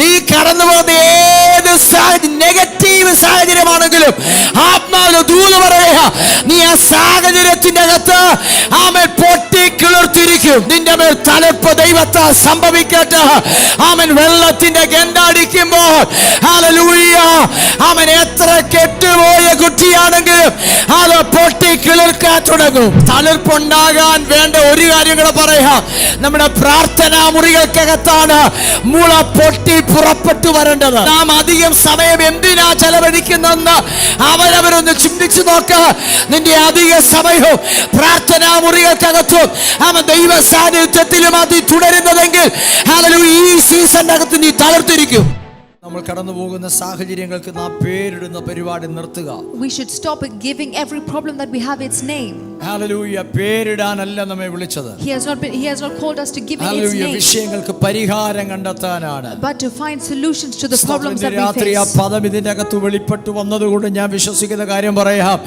നീ കടന്നു പോകുന്ന ഏത് നെഗറ്റീവ് സാഹചര്യമാണെങ്കിലും ആത്മാവിലെ ദൂത് പറയുക, നീ ആ സാഹചര്യത്തിന്റെ അകത്ത് ആമേൻ പൊട്ടിക്കിളിർത്തിരിക്കും. നിന്റെ മേൽ തണുപ്പ് ദൈവത്താൽ സംഭവിക്കട്ടെ. ആമേൻ വെള്ളത്തിന്റെ ഗന്ധടിക്കുമ്പോൾ ഹല്ലേലൂയ, ആമേൻ എത്ര കെട്ടുപോയ കുട്ടിയാണെങ്കിലും അത് പൊട്ടിക്കിളിർക്കാൻ തുടങ്ങും. തളിർപ്പുണ്ടാകാൻ വേണ്ട ഒരു കാര്യം കൂടെ പറയാം. നമ്മുടെ പ്രാർത്ഥനാ മുറികൾക്കകത്താണ് മുള പൊട്ടി പുറപ്പെട്ടു വരേണ്ടത്. നാം അധികം സമയം എന്തിനാ ചെലവഴിക്കുന്നെന്ന് അവരവരൊന്ന് ചിന്തിച്ചു നോക്ക. നിന്റെ അധിക സമയവും പ്രാർത്ഥനാ മുറികൾക്കകത്തും അവൻ ദൈവ സാന്നിധ്യത്തിലും അത് തുടരുന്നതെങ്കിൽ ഹല്ലേലൂയ, ഈ സീസണിന്റെ അകത്ത് നീ തളർത്തിരിക്കും. നമ്മൾ കടന്നു പോകുന്ന സാഹചര്യങ്ങൾക്ക് നാം പേരിടുന്ന പരിപാടി നിർത്തുക. We should stop giving every problem that we have its name. Hallelujah, പേരിടാനല്ല നമ്മെ വിളിച്ചത്. He has not called us to give it its name. വിഷയങ്ങൾക്ക് പരിഹാരം കണ്ടെത്താനാണ്. But to find solutions to the problems that we രാത്രി ആ face. പദം ഇതിന്റെ അകത്ത് വെളിപ്പെട്ടു വന്നതുകൊണ്ട് ഞാൻ വിശ്വസിക്കുന്ന കാര്യം പറയാം.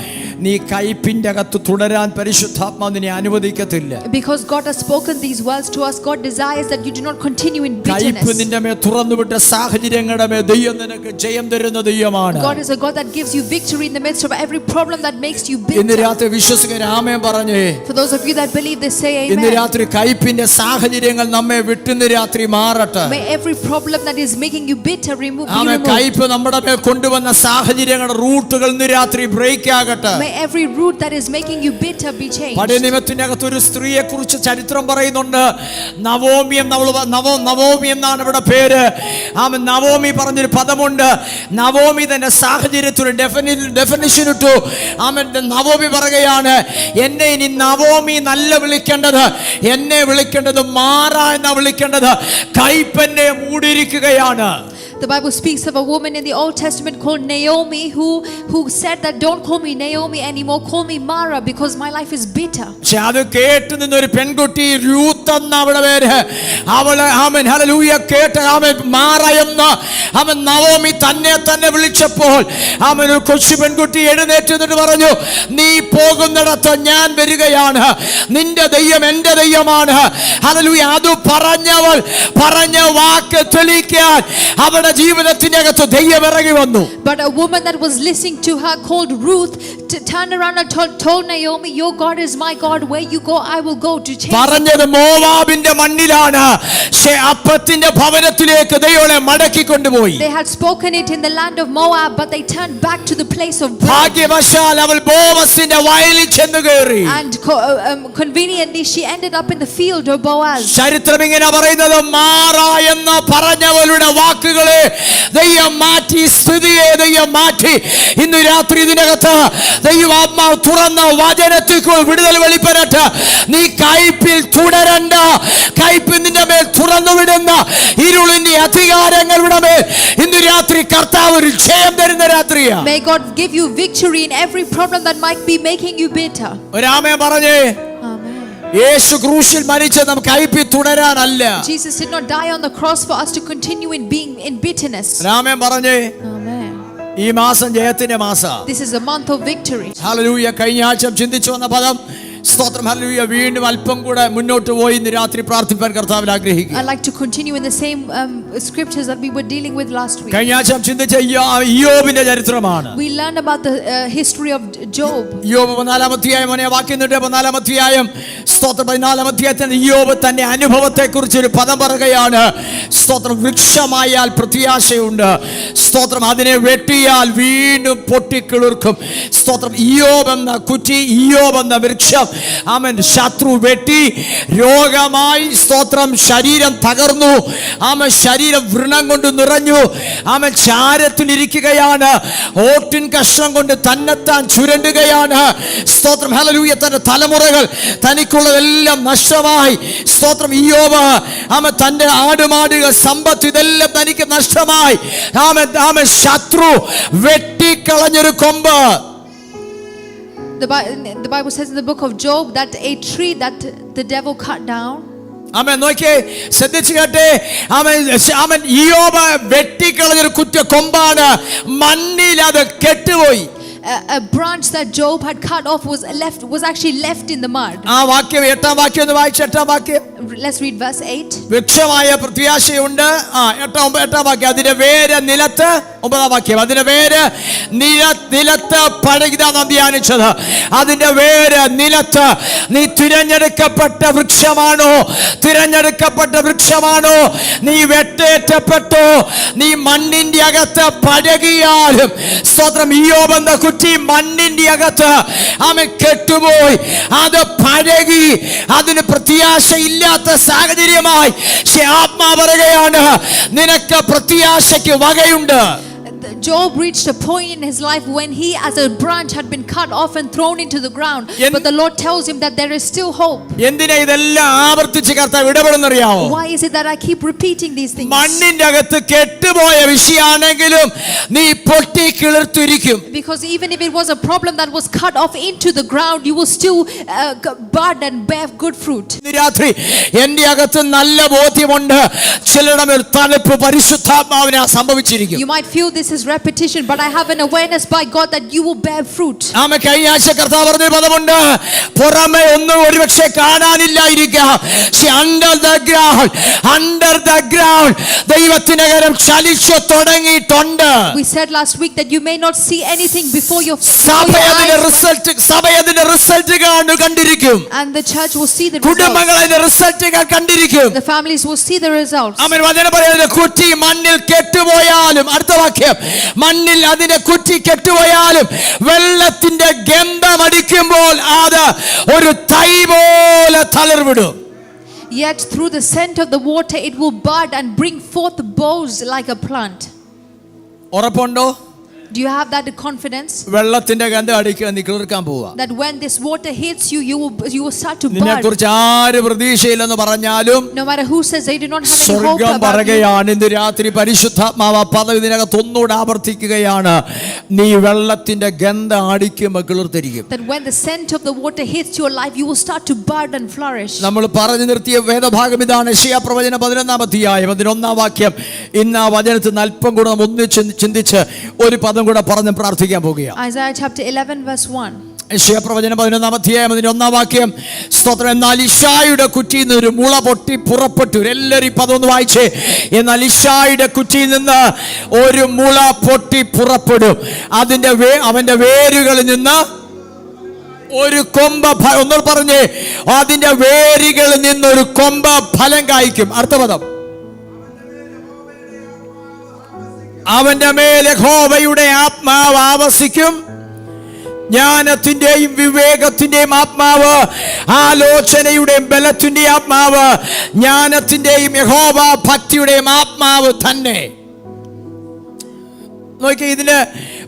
നീ കയ്പിന്റെ അകത്ത് തുടരാൻ പരിശുദ്ധാത്മാവ് നിന്നെ അനുവദിക്കത്തില്ല. Because God has spoken these words to us, God desires that you do not continue in bitterness. കയ്പ് നിന്റെ മേൽ തുറന്നുവിട്ട സാഹചര്യങ്ങളുടെ മേൽ ദൈവം നിനക്ക് ജയം തരുന്ന ദൈവമാണ്. God is a God that gives you victory in the midst of every problem that makes you bitter. ഇന്ന് രാത്രി വിശ്വസിക്കുന്ന ആമേൻ പറഞ്ഞേ. For those of you that believe, they say amen. ഇന്ന് രാത്രി കയ്പിന്റെ സാഹചര്യങ്ങൾ നമ്മെ വിട്ടുന്ന രാത്രി മാറട്ടെ. May every problem that is making you bitter be removed. കയ്പ് നമ്മുടെ മേൽ കൊണ്ടുവന്ന സാഹചര്യങ്ങളുടെ റൂട്ടുകൾ ഇന്ന് രാത്രി ബ്രേക്ക് ആകട്ടെ. May every root that is making you bitter be changed. പഴയ നിയമത്തിന്റെ അകത്ത് ഒരു സ്ത്രീയെ കുറിച്ച് ചരിത്രം പറയുന്നുണ്ട്. നവോമി എന്നാണ് ഇവിടെ പേര്. ആമേൻ. നവോമി പറഞ്ഞൊരു പദമുണ്ട്. നവോമി തന്നെ സാഹചര്യത്തിന് ഡെഫിനിഷൻ ഇട്ടു. ആമേൻ. നവോമി പറയുകയാണ്, എന്നെ ഇനി നവോമി നല്ല വിളിക്കേണ്ടത്, എന്നെ വിളിക്കേണ്ടത് മാറ എന്നാ വിളിക്കേണ്ടത്. കയ്പെന്നെ മൂടിയിരിക്കുകയാണ്. The Bible speaks of a woman in the Old Testament called Naomi who said that don't call me Naomi anymore, call me Mara because my life is bitter. പക്ഷെ അത് കേട്ട് നിന്നൊരു പെൺകുട്ടി രൂത്ത് എന്ന അവളുടെ പേര്, അവള് ആമേൻ ഹല്ലേലൂയ കേട്ട് ആമേൻ മാറ എന്ന് അവൻ നവോമി തന്നെ വിളിച്ചപ്പോൾ ആമേൻ ഒരു കൊച്ചു പെൺകുട്ടി എഴുന്നേറ്റ് നിന്നിട്ട് പറഞ്ഞു, നീ പോകുന്നിടത്ത് ഞാൻ വരികയാണ്, നിന്റെ ദൈവം എൻ്റെ ദൈവമാണ്. ഹല്ലേലൂയ. അത് പറഞ്ഞ വാക്ക് തെളിയിക്കാൻ അവളുടെ ജീവിതത്തിന്റെ അകത്ത് ദൈവം ഇറങ്ങി വന്നു. But a woman that was listening to her called Ruth turned around and told Naomi, your God is my God, where you go I will go to change. പറഞ്ഞത് മോവാബിന്റെ മണ്ണിലാണ്, അപ്പത്തിന്റെ ഭവനത്തിലേക്ക് ദൈവനെ മടക്കി കൊണ്ടുപോയി. They had spoken it in the land of Moab, but they turned back to the place of bread. ഭാഗ്യവശാൽ അവൾ ബോവസിന്റെ വയലിൽ ചെന്നു കയറി. And conveniently she ended up in the field of Boaz. ചരിത്രം ഇങ്ങനെ പറയുന്നത്, മാറ എന്ന് പറഞ്ഞവളുടെ വാക്കുകളെ ദൈവം മാറ്റി, സ്ഥിതിയെ ദൈവം മാറ്റി. ഇന്ന് രാത്രി ഇതിനകത്ത് ദൈവാത്മാവ് തുറന്ന വചനത്തിൽ വിടുതൽ വെളിപ്പെടട്ടെ. നീ കയ്പിൽ തുടരണ്ട. കയ്പ് നിന്റെ മേൽ തുറന്നു വിടുന്ന ഇരുളിന്റെ അധികാരങ്ങളുടെ മേൽ ഇന്ന് രാത്രി കർത്താവ് ഒരു ജയം തരുന്ന രാത്രിയാണ്. May God give you victory in every problem that might be making you bitter. ഒരാമേൻ പറഞ്ഞേ. യേശു ക്രൂശിൽ മരിച്ചത് നമുക്ക് കയ്പിൽ തുടരാനല്ല. Jesus did not die on the cross for us to continue in being in bitterness. ഒരാമേൻ പറഞ്ഞേ. Amen. ഈ മാസം ജയത്തിന്റെ മാസം. This is a month of victory. Hallelujah. കഴിഞ്ഞ ആഴ്ച ചിന്തിച്ചു വന്ന പദം സ്തോത്രം. ഹല്ലേലൂയ. വീണ്ടും അല്പം കൂടെ മുന്നോട്ട് പോയി ഇന്ന് രാത്രി പ്രാർത്ഥിപ്പാൻ കർത്താവിൽ ആഗ്രഹിക്കുന്നു. I'd like to continue in the same scriptures that we were dealing with last week. കഴിഞ്ഞ ആഴ്ച ചിന്തിച്ച ഇയ്യോബിന്റെ ചരിത്രമാണ്. We learned about the history of Job. ഇയ്യോബ് 4-ാം അധ്യായം വാക്യം 4-ാം അധ്യായം സ്തോത്രം 14-ാം അധ്യായത്തിൽ ഇയ്യോബ് തന്റെ അനുഭവത്തെ കുറിച്ച് ഒരു പദം പറയുകയാണ്. സ്തോത്രം. വൃക്ഷമായാൽ പ്രത്യാശയുണ്ട്, സ്തോത്രം. അതിനെ വെട്ടിയാൽ വീണ്ടും പൊട്ടിക്കിളിർക്കും. സ്തോത്രം. ഇയ്യോബ് എന്ന കുറ്റി, ഇയ്യോബ് എന്ന വൃക്ഷം, ആമേൻ, ശത്രു വെട്ടി രോഗമായി, സ്തോത്രം, ശരീരം തകർന്നു. ആമേൻ, ശരീരം വ്രണം കൊണ്ട് നിറഞ്ഞു. ആമേൻ, ചാരത്തിലിരിക്കുകയാണ്. ഓട്ടിൻ കഷ്ണം കൊണ്ട് തന്നെത്താൻ ചുരണ്ടുകയാണ്. സ്തോത്രം. ഹല്ലേലൂയ. തന്റെ തലമുറകൾ തനിക്കുള്ളതെല്ലാം നഷ്ടമായി. സ്തോത്രം. ഇയ്യോബ് ആമേൻ തന്റെ ആടുമാടുകൾ, സമ്പത്ത്, ഇതെല്ലാം തനിക്ക് നഷ്ടമായി. ആമേൻ, ശത്രു വെട്ടിക്കളഞ്ഞൊരു കൊമ്പ്. The Bible says in the book of Job that a tree that the devil cut down. ആമേൻ. നോക്കിയേ, ശ്രദ്ധിച്ചു കേട്ടെ. ആമേൻ. ഇയ്യോബ് വെട്ടിക്കളഞ്ഞൊരു കുറ്റ കൊമ്പാണ്. മണ്ണിൽ അത് കെട്ടുപോയി. a branch that Job had cut off was actually left in the mud. ആ വാക്യം 8-ാം വാക്യം ഒന്ന് വായിച്ച് 8-ാം വാക്യം. Let's read verse 8. വൃക്ഷമായ പ്രത്യാശയുണ്ട്. 8-ാം വാക്യം. അതിന്റെ വേര് നിലത്ത്. 9-ാം വാക്യം. അതിന്റെ വേര് നിലത്ത് പഴകിതാ നാം ധ്യാനിച്ചത്. അതിന്റെ വേര് നിലത്ത്. നീ തിരഞ്ഞെടുക്കപ്പെട്ട വൃക്ഷമാണോ? തിരഞ്ഞെടുക്കപ്പെട്ട വൃക്ഷമാണോ? നീ വെട്ടേറ്റപ്പെട്ടോ? നീ മണ്ണിന്റെ അകത്ത് പഴകിയാലും സ്തോത്രം. ഇയ്യോബ് എന്ന കുറ്റി മണ്ണിന്റെ അകത്ത് അവൻ കെട്ടുപോയി. അത് പഴകി. അതിന് പ്രത്യാശയില്ലാത്ത സാഹചര്യമായി. ആത്മാവ് പറയുകയാണ്, നിനക്ക് പ്രത്യാശയ്ക്ക് വകയുണ്ട്. Job reached a point in his life when he as a branch had been cut off and thrown into the ground, but the Lord tells him that there is still hope. എന്തിനാ ഇതെല്ലാം ആവർത്തിച്ച് കർത്താവ് ഇടപെടുന്നറിയാമോ? Why is it that I keep repeating these things? മണ്ണിന്റെ അകത്ത് കെട്ടുപോയ വിഷയാണെങ്കിലും നീ പൊട്ടി കിളിർത്തിരിക്കും. Because even if it was a problem that was cut off into the ground, you will still bud and bear good fruit. ഇന്ന് രാത്രി എന്റെ അകത്ത് നല്ല ബോധ്യമുണ്ട്, ചിലരുടെ മേൽ തണുപ്പ് പരിശുദ്ധാത്മാവിനാ സംഭവിച്ചിരിക്കും. You might feel this is repetition, but I have an awareness by God that you will bear fruit. ആമേ. കഴിഞ്ഞ ആഴ്ച കർത്താവ് പറഞ്ഞ പദമുണ്ട്, പുറമെ ഒന്നും ഒരുപക്ഷെ കാണാനില്ലായിരിക്കാം, അണ്ടർ ദ ഗ്രൗണ്ട് ദൈവത്തിന്റെ കരം ചലിച്ചു തുടങ്ങിയിട്ടുണ്ട്. We said last week that you may not see anything before your സഭ അതിന്റെ റിസൾട്ട് കണ്ടിരിക്കും. and the church will see the results. കുടുംബങ്ങൾ അതിന്റെ റിസൾട്ട് കണ്ടിരിക്കും. The families will see the results. ആമേൻ. വചനം പറയുന്നത് കുറ്റി മണ്ണിൽ കെട്ടുപോയാലും, അടുത്ത വാക്യം, മണ്ണിൽ അതിന്റെ കുറ്റി കെട്ടുപോയാലും വെള്ളത്തിന്റെ ഗന്ധം അടിക്കുമ്പോൾ അത് ഒരു തൈ പോലെ തളിർവിടും. Yet through the scent of the water it will bud and bring forth boughs like a plant. ഉറപ്പുണ്ടോ? Do you have that confidence വെള്ളത്തിന്റെ ഗന്ധം അടിക്കുക, നീ കിളിർക്കാൻ പോവാ. that when this water hits you, you will start to നിന്നെ bud? കുറിച്ച് ആര് പ്രതീക്ഷയില്ലെന്ന് പറഞ്ഞാലും No matter who says they do not have any hope സ്വർഗം about you. പറയുകയാണ്, ഇന്ന് രാത്രി പരിശുദ്ധാത്മാവ് ആ പദം ഇതിനകത്ത് ഒന്നുകൂടെ ആവർത്തിക്കുകയാണ്, നീ വെള്ളത്തിന്റെ ഗന്ധം അടിക്കുമ്പോൾ കിളിർത്തിരിക്കും. That when the scent of the water hits your life, you will start to bud and flourish. നമ്മൾ പറഞ്ഞു നിർത്തിയ വേദഭാഗം ഇതാണ്. യെശയ്യാ പ്രവചനം 11-ാം അധ്യായം 11-ാം വാക്യം. ഇന്ന് ആ വചനത്തിൽ നിന്ന് അല്പം കൂടെ ഒന്നിച്ച് ചിന്തിച്ച് ഒരു പദം കൂടെ പറഞ്ഞ് പ്രാർത്ഥിക്കാൻ പോകുകയാണ്. Isaiah chapter 11 verse 1. യെശയ്യാ പ്രവചനം 11-ാം അധ്യായം 11-ാം വാക്യം. സ്തോത്രം. എന്നാൽ ഇശായിയുടെ കുറ്റിയിൽ നിന്ന് ഒരു മുള പൊട്ടി പുറപ്പെട്ടു. എല്ലാവരും ഈ പദം ഒന്ന് വായിച്ചേ. എന്നാൽ ഇശായിയുടെ കുറ്റിയിൽ നിന്ന് ഒരു മുള പൊട്ടി പുറപ്പെടും. അവന്റെ വേരുകളിൽ നിന്ന് ഒരു കൊമ്പ്. ഒന്നുകൂടെ പറഞ്ഞേ, അതിന്റെ വേരുകളിൽ നിന്നൊരു കൊമ്പ് ഫലം കായ്ക്കും. അടുത്ത പദം, അവന്റെ മേൽ യഹോവയുടെ ആത്മാവ് ആവസിക്കും. ജ്ഞാനത്തിന്റെയും വിവേകത്തിന്റെയും ആത്മാവ്, ആലോചനയുടെയും ബലത്തിന്റെയും ആത്മാവ്, ജ്ഞാനത്തിന്റെയും യഹോവ ഭക്തിയുടെയും ആത്മാവ് തന്നെ. നോക്കി, ഇതിന്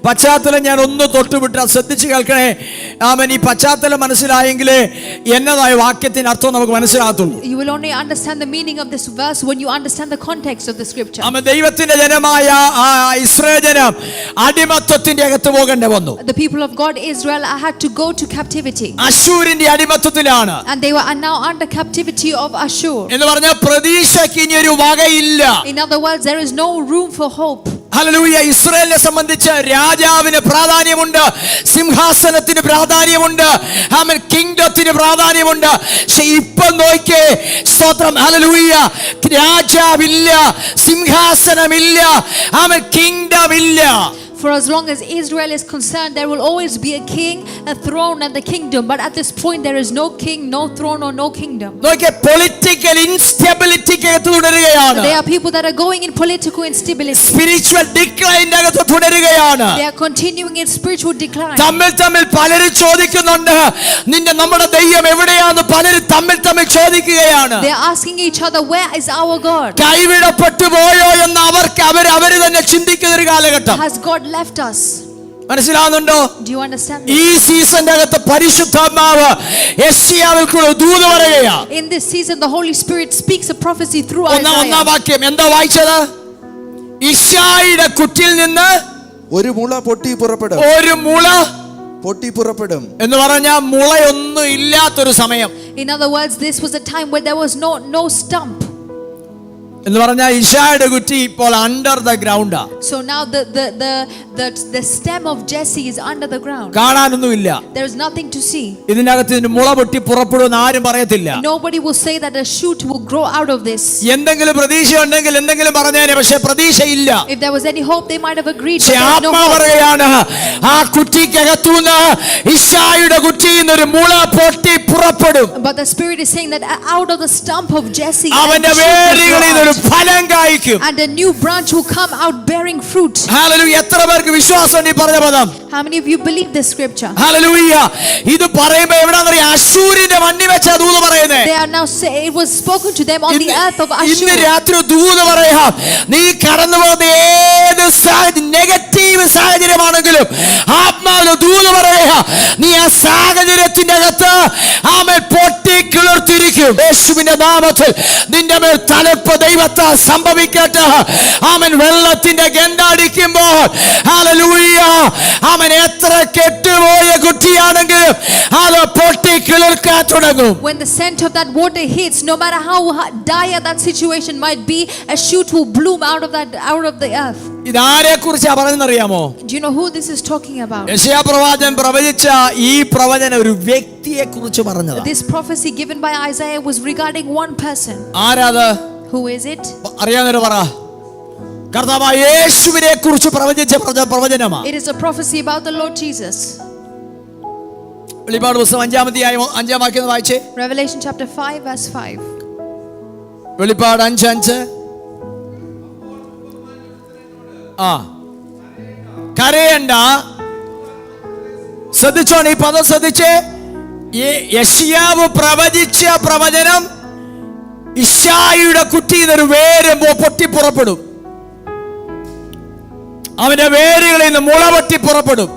പശ്ചാത്തലം ഞാൻ ഒന്ന് തൊട്ടുവിട്ട് ശ്രദ്ധിച്ച് കേൾക്കണേ. ആമേൻ. ഈ പശ്ചാത്തലം മനസ്സിലായെങ്കിൽ എന്നതായ വാക്യത്തിന്റെ അർത്ഥം നമുക്ക് മനസ്സിലാകത്തുള്ളൂ. You will only understand the meaning of this verse when you understand the context of the scripture. ആമേൻ. ദൈവത്തിന്റെ ജനമായ ഇസ്രായേൽ ജനം അടിമത്തത്തിന്റെ അകത്ത് പോകേണ്ടി വന്നു. The people of God Israel had to go to captivity. അശ്ശൂരിന്റെ അടിമത്തത്തിലാണ്. And they were now under captivity of Ashur. എന്ന് പറഞ്ഞാൽ പ്രതീക്ഷയ്ക്ക് ഇനി ഒരു വകയില്ല. In other words, there is no room for hope. Hallelujah. ഇസ്രായേലിനെ സംബന്ധിച്ച് രാജാവിന് പ്രാധാന്യമുണ്ട്, സിംഹാസനത്തിന് പ്രാധാന്യമുണ്ട്, ആമേൻ, കിങ്ഡത്തിന് പ്രാധാന്യമുണ്ട്. പക്ഷെ ഇപ്പൊ നോക്കിയേ, സ്തോത്രം, ഹല്ലേലൂയ, രാജാവില്ല, സിംഹാസനമില്ല, ആമേൻ, കിങ്ഡം ഇല്ല. For as long as Israel is concerned, there will always be a king, a throne and the kingdom. But at this point there is no king, no throne or no kingdom. നോക്കിയേ, political ഇൻസ്റ്റബിലിറ്റിക്ക് തുടരുകയാണ്. There are people that are going in political instability. Spiritual ഡിക്ലൈനിന്റെ അകത്ത് തുടരുകയാണ്. They are continuing in spiritual decline. തമ്മിൽ പലരും ചോദിക്കുന്നുണ്ട്, നമ്മുടെ ദൈവം എവിടെയാണെന്ന് പലരും തമ്മിൽ ചോദിക്കുകയാണ്. They are asking each other, where is our God? കൈവിടപ്പെട്ടു പോയോ എന്ന് അവര് തന്നെ ചിന്തിക്കുന്ന ഒരു കാലഘട്ടം. Has God left us? മനസ്സിലാവുന്നുണ്ടോ? Do you understand ഈ സീസണിന്റെ അകത്ത് പരിശുദ്ധാത്മാവ് യെശയ്യാവിൽ കൂടി ദൂത് പറയുകയാ. In this season the Holy Spirit speaks a prophecy through ഒന്നാം Isaiah. വാക്യം എന്താ വായിച്ചത്? ഇശായിയുടെ കുറ്റിയിൽ നിന്ന് ഒരു മുള പൊട്ടി പുറപ്പെടും. ഒരു മുള പൊട്ടി പുറപ്പെടും എന്ന് പറഞ്ഞാൽ മുളയൊന്നും ഇല്ലാത്തൊരു സമയം. In other words, this was a time where there was no stump. എന്ന് പറഞ്ഞാൽ ഇശായുടെ കുറ്റി ഇപ്പോൾ അണ്ടർ ദ ഗ്രൗണ്ടാ. So now the stem of Jesse is under the ground. കാണാനൊന്നുമില്ല. There is nothing to see. ഇതിനകത്ത് ഇതിന് മുള പൊട്ടി പുറപ്പെടുമെന്ന് ആരും പറയത്തില്ല. Nobody will say that a shoot will grow out of this. എന്തെങ്കിലും പ്രതീക്ഷ ഉണ്ടെങ്കിൽ എന്തെങ്കിലും പറഞ്ഞേനെ, പക്ഷെ പ്രതീക്ഷയില്ല. If there was any hope, they might have agreed. പക്ഷെ ആത്മാ പറയുകയാണ്, ആ കുറ്റിക്കകത്തുനിന്ന് ഇശായുടെ കുറ്റിയിൽ നിന്ന് ഒരു മുള പൊട്ടി പുറപ്പെടും. But the Spirit is saying that out of the stump of Jesse അവന്റെ വേരുകളിൽ നിന്ന് ഒരു ഫലം കായ്ക്കും. and a new branch will come out bearing fruit. Hallelujah. എത്ര പേർക്ക് വിശ്വാസമുണ്ട് ഈ പറഞ്ഞ പദം? How many of you believe this scripture? Hallelujah. ഇത് പറയുമ്പോൾ എവിടാന്നറിയാം? അശ്ശൂരിന്റെ മണ്ണി വെച്ച ദൂത് പറയുന്നേ. They are now say it was spoken to them on the earth of ഇന്ന് Ashur. രാത്രി ദൂത് പറയാം, നീ കടന്നു പോകുന്ന ഏത് നെഗറ്റീവ് സാഹചര്യമാണെങ്കിലും ആത്മാവിന് ദൂത് പറയാ, നീ ആ സാഹചര്യത്തിന്റെ അകത്ത് ആമേൻ പൊട്ടി കിളിർത്തിരിക്കും. യേശുവിന്റെ നാമത്തിൽ നിന്റെ മേൽ തലപ്പ് ദൈവത്താൽ സംഭവിക്കട്ടെ. ആമേൻ. വെള്ളത്തിന്റെ ഗന്ധടിക്കുമ്പോൾ ഹല്ലേലൂയ, ആമേൻ, എത്ര കെട്ടുപോയ കുറ്റിയാണെങ്കിലും അത് പൊട്ടി കിളിർക്കാൻ തുടങ്ങും. When the scent of that water hits, no matter how dire that situation might be, a shoot will bloom out of the earth. ഇതാരെ കുറിച്ചാ പറയുന്നറിയാമോ? Do you know who this is talking about? യെശയ്യാ പ്രവാചകൻ പ്രവചിച്ച ഈ പ്രവചനം ഒരു വ്യക്തിയെ കുറിച്ച് പറഞ്ഞതാ. This prophecy given by Isaiah was regarding one person. ആരാത്? Who is it? അറിയാവുന്നവര് പറ. കർത്താവായ യേശുവിനെ കുറിച്ച് പ്രവചിച്ച പ്രവചനമാ. It is a prophecy about the Lord Jesus. വെളിപ്പാട് പുസ്തകം 5-ാം അധ്യായം 5-ാം വാക്യം വായിച്ചേ. Revelation chapter 5 verse 5. വെളിപ്പാട് 5:5. കരയണ്ട. ശ്രദ്ധിച്ചോണം ഈ പദം, ശ്രദ്ധിച്ചേ. യെശയ്യാവ് പ്രവചിച്ച പ്രവചനം ഇശായിയുടെ കുറ്റിയിൽ ഒരു വേര് പൊട്ടി പുറപ്പെടും. അവന്റെ വേരുകളിൽ നിന്ന് മുള പൊട്ടി പുറപ്പെടും.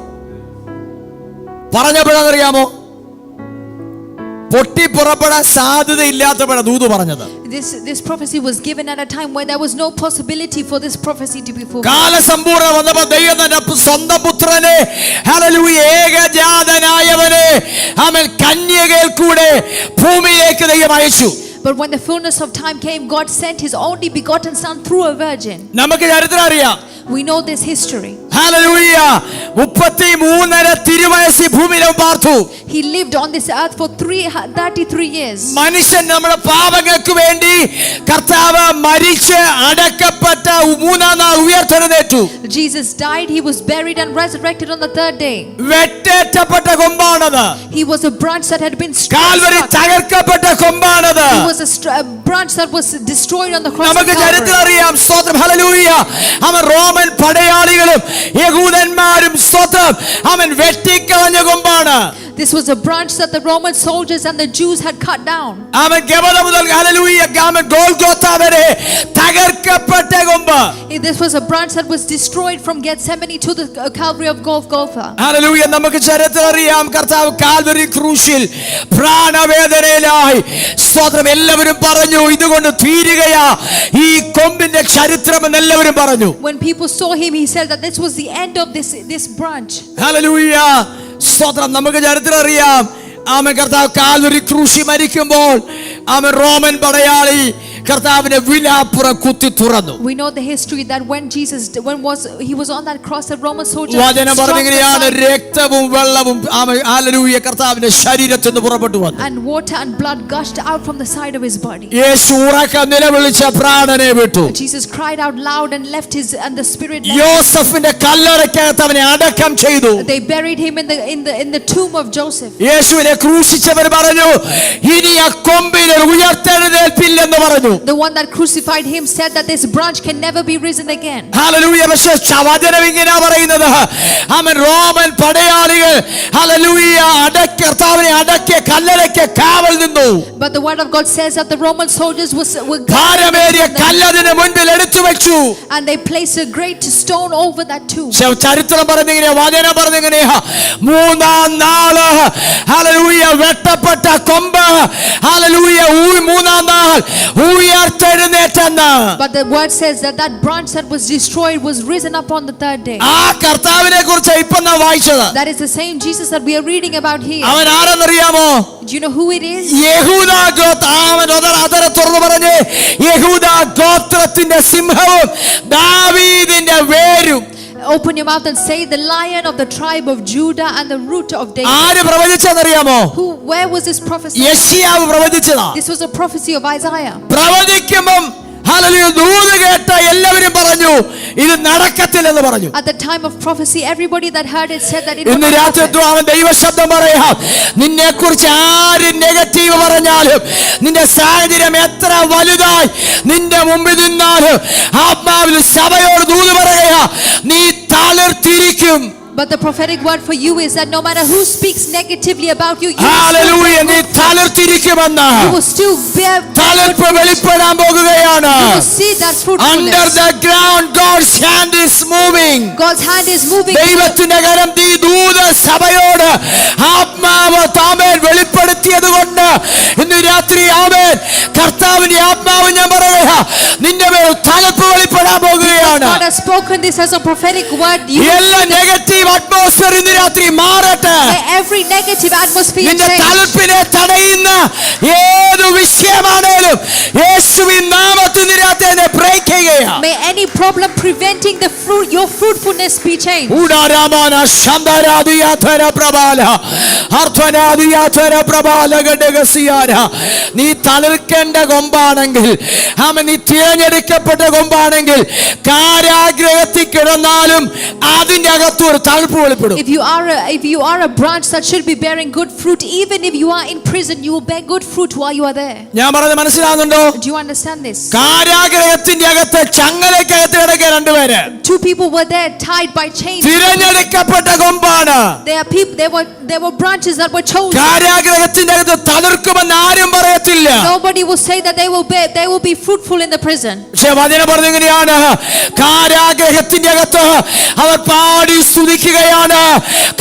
പറഞ്ഞപ്പോഴറിയാമോ? പൊട്ടി പുറപ്പെടാൻ സാധ്യതയില്ലാത്തപ്പോഴാണ് ദൂത് പറഞ്ഞത്. This prophecy was given at a time where there was no possibility for this prophecy to be fulfilled. കാലസമ്പൂർണ്ണം വന്നപ്പോൾ ദൈവം തന്റെ സ്വന്തം പുത്രനെ, ഹല്ലേലൂയ, ഏകജാതനായവനെ അവൻ കന്യകയിൽ കൂടെ ഭൂമിയിലേക്ക് ദൈവം അയച്ചു. But when the fullness of time came, God sent his only begotten son through a virgin. നമുക്ക് ചരിത്രം അറിയാം. We know this history. Hallelujah. 33 തിരുവയസ്സിൽ ഭൂമിയിൽ പാർത്തു. He lived on this earth for 33 years. മനുഷ്യൻ നമ്മുടെ പാപങ്ങൾക്ക് വേണ്ടി കർത്താവ് മരിച്ച് അടക്കപ്പെട്ട 3-ാം നാൾ ഉയർത്തെഴുന്നേറ്റു. Jesus died, he was buried and resurrected on the 3rd day. വെട്ടേറ്റപ്പെട്ട കൊമ്പാണത്. He was a branch that had been Calvary struck. തകർക്കപ്പെട്ട കൊമ്പാണത്. He was a branch that was destroyed on the cross of നമുക്ക് ചരിത്രം Calvary. അറിയാം. സ്തോത്രം. Hallelujah. അവൻ Roman പടയാളികളും യഹൂദന്മാരും സ്തോത്രം അവൻ വെട്ടിക്കളഞ്ഞ കൊമ്പാണ്. This was a branch that the Roman soldiers and the Jews had cut down. അവൻ ഗബല മുതൽ ഹല്ലേലൂയ അവൻ ഗോൽഗോഥ വരെ തകർക്കപ്പെട്ട കൊമ്പ്. This was a branch that was destroyed from Gethsemane to the Calvary of Golgotha. Hallelujah. നമുക്ക് ചരിത്രം അറിയാം. കർത്താവ് കാൽവരി ക്രൂശിൽ പ്രാണവേദനയിലായി സ്തോത്രം. എല്ലാവരും പറഞ്ഞു ഇതുകൊണ്ട് തീരുകയാ ഈ കൊമ്പിന്റെ ചരിത്രം എന്ന് എല്ലാവരും പറഞ്ഞു. When people saw him, he said that this was the end of this branch. Hallelujah. സ്തോത്രം. നമുക്ക് ചരിത്രം അറിയാം. ആമേൻ. കർത്താവ് കാൽവരി ക്രൂശിൽ മരിക്കുമ്പോൾ ആമേൻ റോമൻ പടയാളി കർത്താവിനെ വിലാപ്പുറം കുത്തി തുറന്നു. We know the history that when he was on that cross, the Roman soldiers വചനം പറഞ്ഞിങ്ങനെയാണ്, രക്തവും വെള്ളവും ഹല്ലേലൂയ കർത്താവിന്റെ ശരീരത്തിൽ നിന്ന് പുറപ്പെട്ടു വന്നു. and water and blood gushed out from the side of his body. യേശു ഉറക്കെ നിലവിളിച്ച പ്രാണനെ വിട്ടു. Jesus cried out loud and and the spirit left. യോസഫിന്റെ കല്ലറയ്ക്കകത്ത് അവനെ അടക്കം ചെയ്തു. They buried him in the tomb of Joseph. യേശുവിനെ ക്രൂശിച്ചവർ പറഞ്ഞു ഇനി ആ കൊമ്പിന് ഉയർത്തെഴുന്നേൽപ്പില്ലെന്ന് പറഞ്ഞു. The one that crucified him said that this branch can never be risen again. Hallelujah. പക്ഷേ വചനം ഇങ്ങനെയാ പറയുന്നത്, അവൻ റോമൻ പടയാളികൾ ഹല്ലേലൂയ കർത്താവിനെ അടക്കിയ കല്ലറയ്ക്ക് കാവൽ നിന്നു. But the word of God says that the Roman soldiers were ഭാരമേറിയ കല്ലതിന് മുൻപിൽ എടുത്തു വെച്ചു. and they placed a great stone over that tomb. ചരിത്രം പറഞ്ഞിങ്ങനെയാ, വചനം പറഞ്ഞിങ്ങനെയാ, 3-ാം നാള് ഹല്ലേലൂയ വെട്ടപ്പെട്ട കൊമ്പ് ഹല്ലേലൂയ 3-ാം നാൾ ഉയർത്തെഴുന്നേറ്റെന്ന്. But the word says that that branch that was destroyed was risen up on the third day. ആ കർത്താവിനെ കുറിച്ച് ഇപ്പൊ നാം വായിച്ചത്. That is the same Jesus that we are reading about here. അവൻ ആരെന്നറിയാമോ? Do you know who it is? യഹൂദ അവൻ അതര തുറന്നു പറഞ്ഞ് യഹൂദ ഗോത്രത്തിന്റെ സിംഹവും ദാവീദിന്റെ വേരും. Open your mouth and say the lion of the tribe of Judah and the root of David. ആര് പ്രവചിച്ചെന്നറിയാമോ? Where was this prophecy? യെശയ്യാവ് പ്രവചിച്ചതാ. This was a prophecy of Isaiah. പ്രവചിക്കുമ്പം ഹല്ലേലൂയ ദൂത് കേട്ട എല്ലാവരും പറഞ്ഞു ഇത് നടക്കത്തില്ലെന്ന് പറഞ്ഞു. At the time of prophecy, everybody that heard it said that it would ഇന്ന് not രാത്രി happen. അവൻ ദൈവശബ്ദം പറയാം. നിന്നെ കുറിച്ച് ആര് നെഗറ്റീവ് പറഞ്ഞാലും, നിന്റെ സാഹചര്യം എത്ര വലുതായി നിന്റെ മുമ്പിൽ നിന്നാലും, ആത്മാവിൽ സഭയോട് ദൂത് പറയുക, നീ തളർത്തിരിക്കും. But the prophetic word for you is that no matter who speaks negatively about you, hallelujah, നീ തളർത്തിരിക്കുമെന്ന്. you will still bear തളർപ്പ് വെളിപ്പെടാൻ പോകുകയാണ്. you will see that Under fruitfulness. the ground God's hand is moving. God's hand is moving. ദൈവത്തിന്റെ കരം ഈ ദൂത സഭയോട് ആത്മാവ് താമേൻ വെളിപ്പെടുത്തിയത് കൊണ്ട് ഇന്ന് രാത്രി ആമേൻ കർത്താവിന്റെ ആത്മാവ് ഞാൻ പറയുക, നിന്റെ മേൽ തളർപ്പ് വെളിപ്പെടാൻ പോകുകയാണ്. God has spoken this as a prophetic word. എല്ലാ നെഗറ്റീവ് അറ്റ്മോസ്ഫിയർ ഇന്ന് രാത്രി മാറട്ടെ. May every negative atmosphere നിന്റെ change. തളർപ്പിനെ തടയുന്ന ഏത് വിഷയമാണേലും യേശുവിൻ നാമത്തിൽ ഇന്ന് രാത്രി അതിനെ ബ്രേക്ക് ചെയ്യുകയാണ്. May any problem preventing the fruit, your fruitfulness be changed. ഉഡാരാമാന ശംബരാദിയാധര പ്രബാല അർദ്ധനാദിയാധര പ്രബാല ഗഡഗസിയാര. നീ തളിർക്കേണ്ട കൊമ്പാണെങ്കിൽ, നീ തിരഞ്ഞെടുക്കപ്പെട്ട കൊമ്പാണെങ്കിൽ, കാരാഗ്രഹത്തിൽ കിടന്നാലും അതിന്റെ അകത്ത് ഒരു തളിർപ്പ് വെളിപ്പെടും. If you are a branch that should be bearing good fruit, even if you are in prison, you will bear good fruit while you are there. ഞാൻ പറഞ്ഞത് മനസ്സിലാകുന്നുണ്ടോ? Do you understand this? കാരാഗ്രഹത്തിന്റെ അകത്ത് ചങ്ങലക്കകത്ത് കിടക്കുക രണ്ടുപേര്. Two people were there tied by chains. തിരഞ്ഞെടുക്കപ്പെട്ട കൊമ്പാണ്. There were branches that were chosen. കാരാഗ്രഹത്തിന്റെ അകത്ത് തളിർക്കുമെന്ന് ആരും പറയത്തില്ല. Nobody will say that they will be fruitful in the prison. പക്ഷേ വചനം പറഞ്ഞെങ്ങനെയാണ്? കാരാഗ്രഹത്തിന്റെ അകത്ത് അവർ പാടി സ്തുതിക്കുകയാണ്.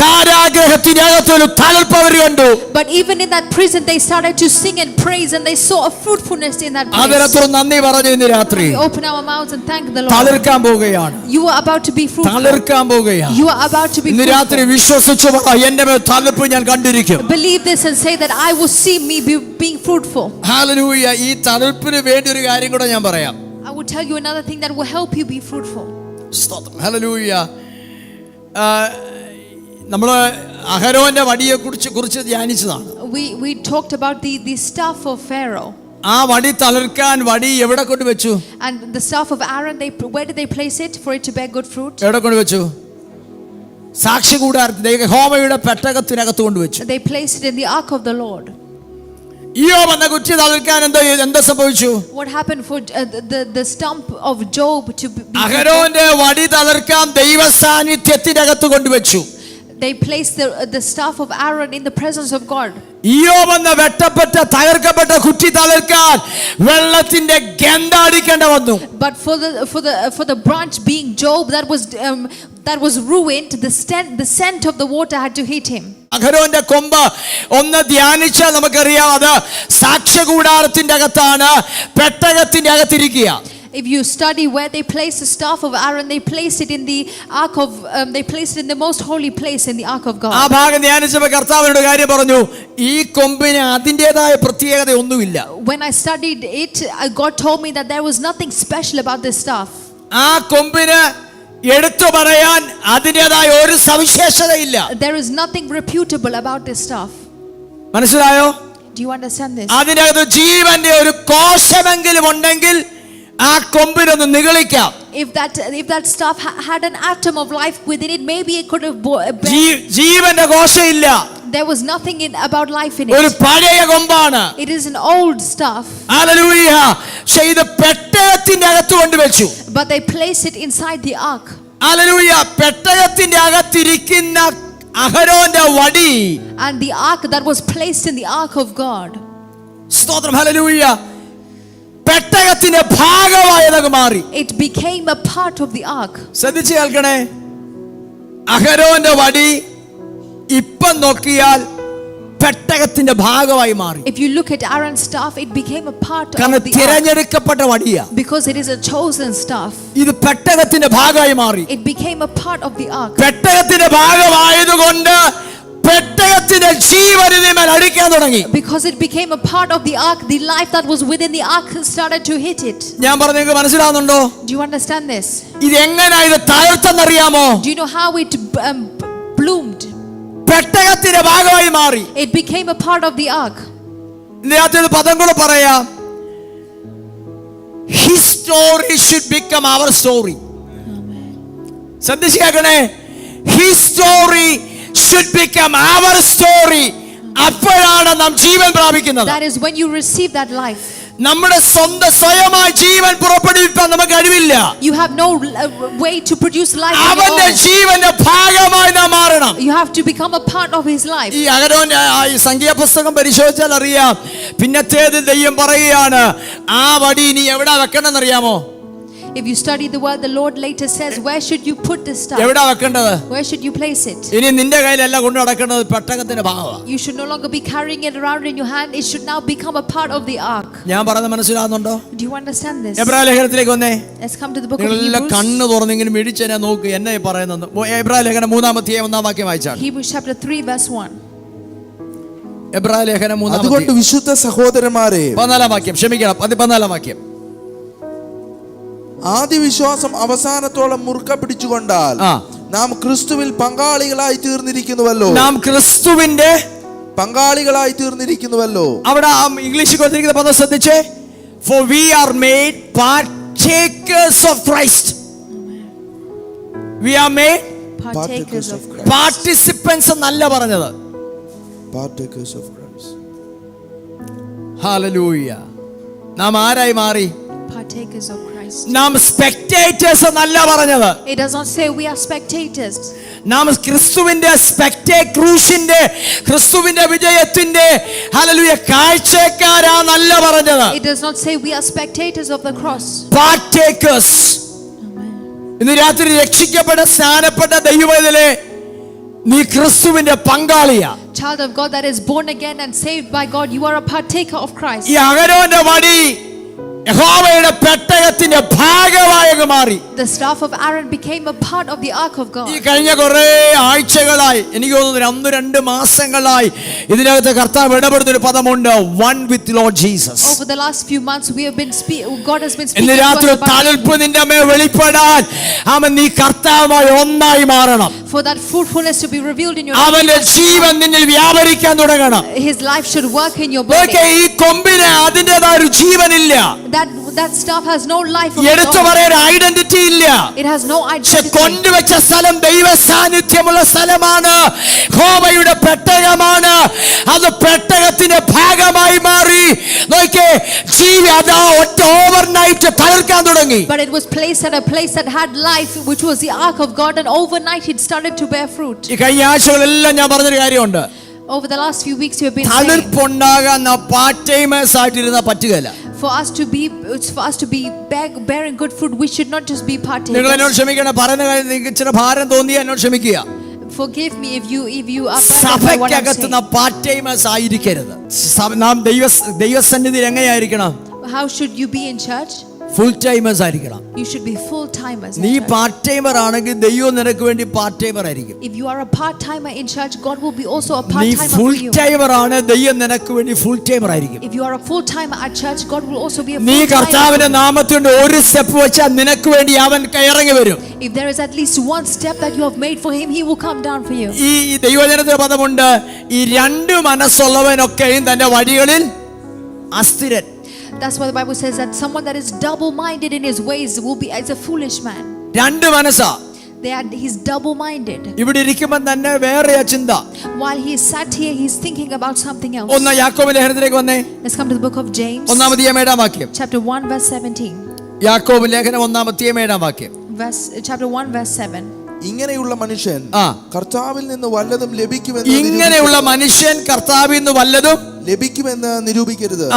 കാരാഗ്രഹത്തിന്റെ അകത്ത് ഒരു തളിർപ്പ് അവർ കണ്ടു. But even in that prison they started to sing and praise, and they saw a fruitfulness in that place. അതിനത്ര നന്ദി പറഞ്ഞു ഇന്ന് രാത്രി. We open our mouths and thank the Lord. തളിർക്കാൻ പോവുകയാണ്. You are about to be fruitful. തളിർക്കാൻ പോവുകയാണ്. You are about to be ഇന്ന് രാത്രി fruitful. വിശ്വസിച്ച് പറ, എന്റെ മേൽ തളിർപ്പ് ഞാൻ കണ്ടിരിക്കും. Believe this and say that I will see me being fruitful. Hallelujah. ഈ തളിർപ്പിന് വേണ്ടി ഒരു കാര്യം കൂടെ ഞാൻ പറയാം. I will tell you another thing that will help you be fruitful. സ്തോത്രം. ഹല്ലേലൂയ. നമ്മൾ അഹരോന്റെ വടിയെ കുറിച്ച് ധ്യാനിച്ചതാണ്. We talked about the staff of Pharaoh. ആ വടി തളിർക്കാൻ വടി എവിടെ കൊണ്ടുവച്ചു? And the staff of Aaron, where did they place it for it to bear good fruit? എവിടെ കൊണ്ടുവച്ചു? സാക്ഷി കൂടാരത്തിൽ യഹോവയുടെ പെട്ടകത്തിനകത്ത് കൊണ്ടുവച്ചു. They placed it in the ark of the Lord. ഇയ്യോബ് എന്ന കുറ്റി തളിർക്കാൻ എന്താ സംഭവിച്ചു? What happened for the stump of Job to be അഹരോന്റെ വടി തളിർക്കാൻ ദൈവ സാന്നിധ്യത്തിനകത്ത് കൊണ്ടുവച്ചു. They placed the staff of Aaron in the presence of God. ഇയ്യോബ് എന്ന വെട്ടപ്പെട്ട തകർക്കപ്പെട്ട കുറ്റി തളിർക്കാൻ വെള്ളത്തിന്റെ ഗന്ധം അടിക്കേണ്ട വന്നു. But for the branch being Job that was ruined, the scent of the water had to hit him. അഹരോന്റെ കൊമ്പ് ഒന്ന് ധ്യാനിച്ചാൽ നമുക്കറിയാം, അത് സാക്ഷ്യകൂടാരത്തിന്റെ അകത്താണ്, പെട്ടകത്തിന്റെ അകത്തിരിക്കുക. If you study where they placed the staff of Aaron, they placed it in the ark of they placed it in the most holy place in the ark of God. ആ ഭാഗം ധ്യാനിച്ചപ്പോൾ കർത്താവിനോട് കാര്യം പറഞ്ഞു, ഈ കൊമ്പിന് അതിൻ്റെതായ പ്രത്യേകത ഒന്നുമില്ല. When I studied it, God told me that there was nothing special about this staff. ആ കൊമ്പിന് എടുത്തു പറയാൻ അതിൻ്റെതായ ഒരു സവിശേഷതയില്ല. There is nothing reputable about this staff. മനസ്സിലായോ? Do you understand this? അതിനകത്ത് ജീവന്റെ ഒരു കോശമെങ്കിലും ഉണ്ടെങ്കിൽ ആ കൊമ്പിനൊന്ന് നിഗളിക്കാം. If that staff had an atom of life within it, maybe it could have ജീവന്റെ കോശമില്ല. There was nothing about life in ഒരു it. പഴയ കൊമ്പാണ്. It is an old staff. Hallelujah. പക്ഷേ ഇത് പെട്ടകത്തിന്റെ അകത്ത് കൊണ്ടുവച്ചു. But they placed it inside the ark. Hallelujah. പെട്ടകത്തിന്റെ അകത്തിരിക്കുന്ന അഹരോന്റെ വടി, And the ark that was placed in the ark of God. സ്തോത്രം. ഹല്ലേലൂയ. പെട്ടകത്തിന്റെ ഭാഗമായതൊക്കെ മാറി. It became a part of the ark. ശ്രദ്ധിച്ചു കേൾക്കണേ. അഹരോന്റെ വടി ഇപ്പം നോക്കിയാൽ പെട്ടകത്തിന്റെ ഭാഗമായി മാറി. If you look at Aaron's staff, it became a part കാരണം of the ark തിരഞ്ഞെടുക്കപ്പെട്ട വടിയാ. because it is a chosen staff. ഇത് പെട്ടകത്തിന്റെ ഭാഗമായി മാറി. It became a part of the ark. പെട്ടകത്തിന്റെ ഭാഗമായതുകൊണ്ട് പെട്ടകത്തിന്റെ ജീവൻ ഇതിന്മേൽ അടിക്കാൻ തുടങ്ങി. Because it became a part of the ark, the life that was within the ark started to hit it. ഞാൻ പറഞ്ഞത് നിങ്ങൾക്ക് മനസ്സിലാവുന്നുണ്ടോ? Do you understand this? ഇത് എങ്ങനെയാ ഇത് തകർത്തെന്നറിയാമോ? Do you know how it bloomed? പെട്ടകത്തിന്റെ ഭാഗമായി മാറി. It became a part of the ark. ഇതിനകത്ത് പദം കൂടെ പറയാം. His story should become our story. ശ്രദ്ധിച്ചേക്കണേ. His story should become our story. അപ്പോഴാണ് നാം ജീവൻ പ്രാപിക്കുന്നത്. That is when you receive that life. നമ്മുടെ സ്വയമായി ജീവൻ പുറപ്പെടുവിക്കാൻ നമുക്ക് കഴിവില്ല. You have no way to produce life on your അവന്റെ own. ജീവന്റെ ഭാഗമായി നാം മാറണം. You have to become a part of his life. ഈ അഹരോന്റെ ഈ സംഖ്യാപുസ്തകം പരിശോധിച്ചാൽ അറിയാം. പിന്നത്തേതിൽ ദൈവം പറയുകയാണ്, ആ വടി നീ എവിടെ വെക്കണം എന്നറിയാമോ? If you study the word, the Lord later says, where should you put this stuff? എവിടെ വെക്കേണ്ടത്? Where should you place it? ഇനി നിന്റെ കയ്യിലല്ല കൊണ്ടു നടക്കേണ്ടത്, പെട്ടകത്തിന്റെ ഭാഗമാണ്. You should no longer be carrying it around in your hand. It should now become a part of the ark. ഞാൻ പറയുന്നത് മനസ്സിലാകുന്നുണ്ടോ? Do you understand this? എബ്രായ ലേഖനത്തിലേക്ക് വന്നേ. Let's come to the book of നിങ്ങളെല്ലാം Hebrews. കണ്ണ് തുറന്ന് ഇങ്ങനെ മിടിച്ചെന്നെ നോക്ക് എന്നെ പറയുന്നത്. എബ്രായ ലേഖനം 3-ാം വാക്യം വായിച്ചാൽ. Hebrews chapter 3 verse 1. എബ്രായ ലേഖനം 3-ാം അതുകൊണ്ട് വിശുദ്ധ സഹോദരന്മാരെ, 14-ാം വാക്യം, ക്ഷമിക്കണം, 14-ാം വാക്യം. ആദ്യ വിശ്വാസം അവസാനത്തോളം മുറുക്ക പിടിച്ചുകൊണ്ടാൽ നാം ക്രിസ്തുവിൽ പങ്കാളികളായി തീർന്നിരിക്കുന്നുവല്ലോ. നാം ക്രിസ്തുവിന്റെ പങ്കാളികളായി തീർന്നിരിക്കുന്നുവല്ലോ. അവിടെ ഇംഗ്ലീഷിൽ കൊടുത്തിരിക്കുന്ന പദം ശ്രദ്ധിച്ചേ. For we are made partakers of Christ. We are made Partakers of Christ. participants എന്നല്ല പറഞ്ഞത്. Partakers of Christ. Hallelujah. നാം ആരായി മാറി? Partakers of Christ. നാം സ്പെക്ടേറ്റേഴ്സ് എന്നല്ല പറഞ്ഞത്. It does not say we are spectators. നാം ക്രിസ്തുവിന്റെ ക്രൂശിന്റെ ക്രിസ്തുവിന്റെ വിജയത്തിന്റെ ഹല്ലേലൂയ കാഴ്ചക്കാരാന്നല്ല പറഞ്ഞത്. It does not say we are spectators of the cross. Partakers. ഇന്ന് രാത്രി രക്ഷിക്കപ്പെട്ട സ്നാനപ്പെട്ട ദൈവമേ, നീ ക്രിസ്തുവിന്റെ പങ്കാളിയാ. Child of God that is born again and saved by God, you are a partaker of Christ. ഈ അഹരോന്റെ വടി യഹോവയുടെ പെട്ടകത്തിന്റെ ഭാഗമായി മാറി. The staff of Aaron became a part of the ark of God. ഈ കഴിഞ്ഞ കുറേ ആഴ്ചകളായി, എനിക്ക് തോന്നുന്നു 1-2 മാസങ്ങളായി ഇതിനകത്ത് കർത്താവ് ഇടപെടുന്ന ഒരു പദമുണ്ട്, one with Lord Jesus. Over the last few months we have been God has been speaking ഇന്ന് to us രാത്രി about തളിർപ്പ് നിന്റെ മേൽ വെളിപ്പെടാൻ അവൻ നീ കർത്താവുമായി ഒന്നായി മാറണം. for that fruitfulness to be revealed in your അവന്റെ life. ജീവൻ നിന്നിൽ വ്യാപരിക്കാൻ തുടങ്ങണം. His life should work in your body. ഈ കൊമ്പിന് അതിൻ്റെതായ ഒരു ജീവനില്ല. That staff has no life of its എടുത്തു own. പറയാൻ ഐഡന്റിറ്റി ഇല്ല. It has no പക്ഷെ identity. കൊണ്ടുവച്ച സ്ഥലം ദൈവ സാന്നിധ്യമുള്ള സ്ഥലമാണ്, യഹോവയുടെ പെട്ടകമാണ്. അത് പെട്ടകത്തിന്റെ ഭാഗമായി മാറി. നോക്കിയേ, ജീവി അതാ ഒറ്റ ഓവർനൈറ്റ് തകർക്കാൻ തുടങ്ങി. But it was placed at a place that had life, which was the ark of God, and overnight it started to bear fruit. ഈ കഴിഞ്ഞ ആഴ്ചകളെല്ലാം ഞാൻ പറഞ്ഞൊരു കാര്യമുണ്ട്. Over the last few weeks you have been saying, തളിർപ്പുണ്ടാകാൻ part timers ആയിട്ടിരുന്ന പറ്റുകയില്ല. for us to be bearing good fruit, we should not just be നിങ്ങൾ partakers. എന്നോട് ക്ഷമിക്കണം, പറയുന്ന കാര്യം നിങ്ങൾക്ക് ഇച്ചിരി ഭാരം തോന്നിയാൽ എന്നോട് ക്ഷമിക്കുക. Forgive me if you are burdened by what I'm സഭയ്ക്കകത്ത് saying. നാം പാർട്ട് ടൈമേഴ്സ് ആയിരിക്കരുത്. നാം ദൈവസന്നിധിയിൽ എങ്ങനെയായിരിക്കണം? How should you be in church? Full timers ആയിരിക്കണം. You should be full timers. നീ പാർട്ട് ടൈമർ ആണെങ്കിൽ ദൈവം നിനക്ക് വേണ്ടി പാർട്ട് ടൈമർ ആയിരിക്കും. If you are a part timer in church, God will be also a part നീ timer full for you. Timer ആണ്, ദൈവം നിനക്ക് വേണ്ടി ഫുൾ ടൈമർ ആയിരിക്കും. If you are a full timer at church, God will also be a നീ full കർത്താവിന്റെ timer. നാമത്തിന്റെ ഒരു സ്റ്റെപ്പ് വെച്ചാൽ നിനക്ക് വേണ്ടി അവൻ ഇറങ്ങി വരും. If there is at least one step that you have made for him, he will come down for you. ഈ ദൈവജനത്തിന്റെ പദമുണ്ട്, ഈ 2 മനസ്സുള്ളവനൊക്കെയും തന്റെ വഴികളിൽ അസ്ഥിരൻ. That's why the Bible says that someone that is double-minded in his ways will be as a foolish man. 2 മനസ്സാ. He's double-minded. ഇവിടെ ഇരിക്കുമ്പോൾ തന്നെ വേറെ ചിന്ത. While he is sat here, he's thinking about something else. ഒന്ന് യാക്കോബിന്റെ ലേഖനത്തിലേക്ക് വന്നേ. Let's come to the book of James. 1-ാം വാക്യം. Chapter 1 verse 17. യാക്കോബ് ലേഖനം 1-ാം വാക്യം. Chapter 1 verse 7. ഇങ്ങനെയുള്ള മനുഷ്യൻ കർത്താവിൽ നിന്ന് വല്ലതും ലഭിക്കുമെന്ന് നിരൂപിക്കരുത്.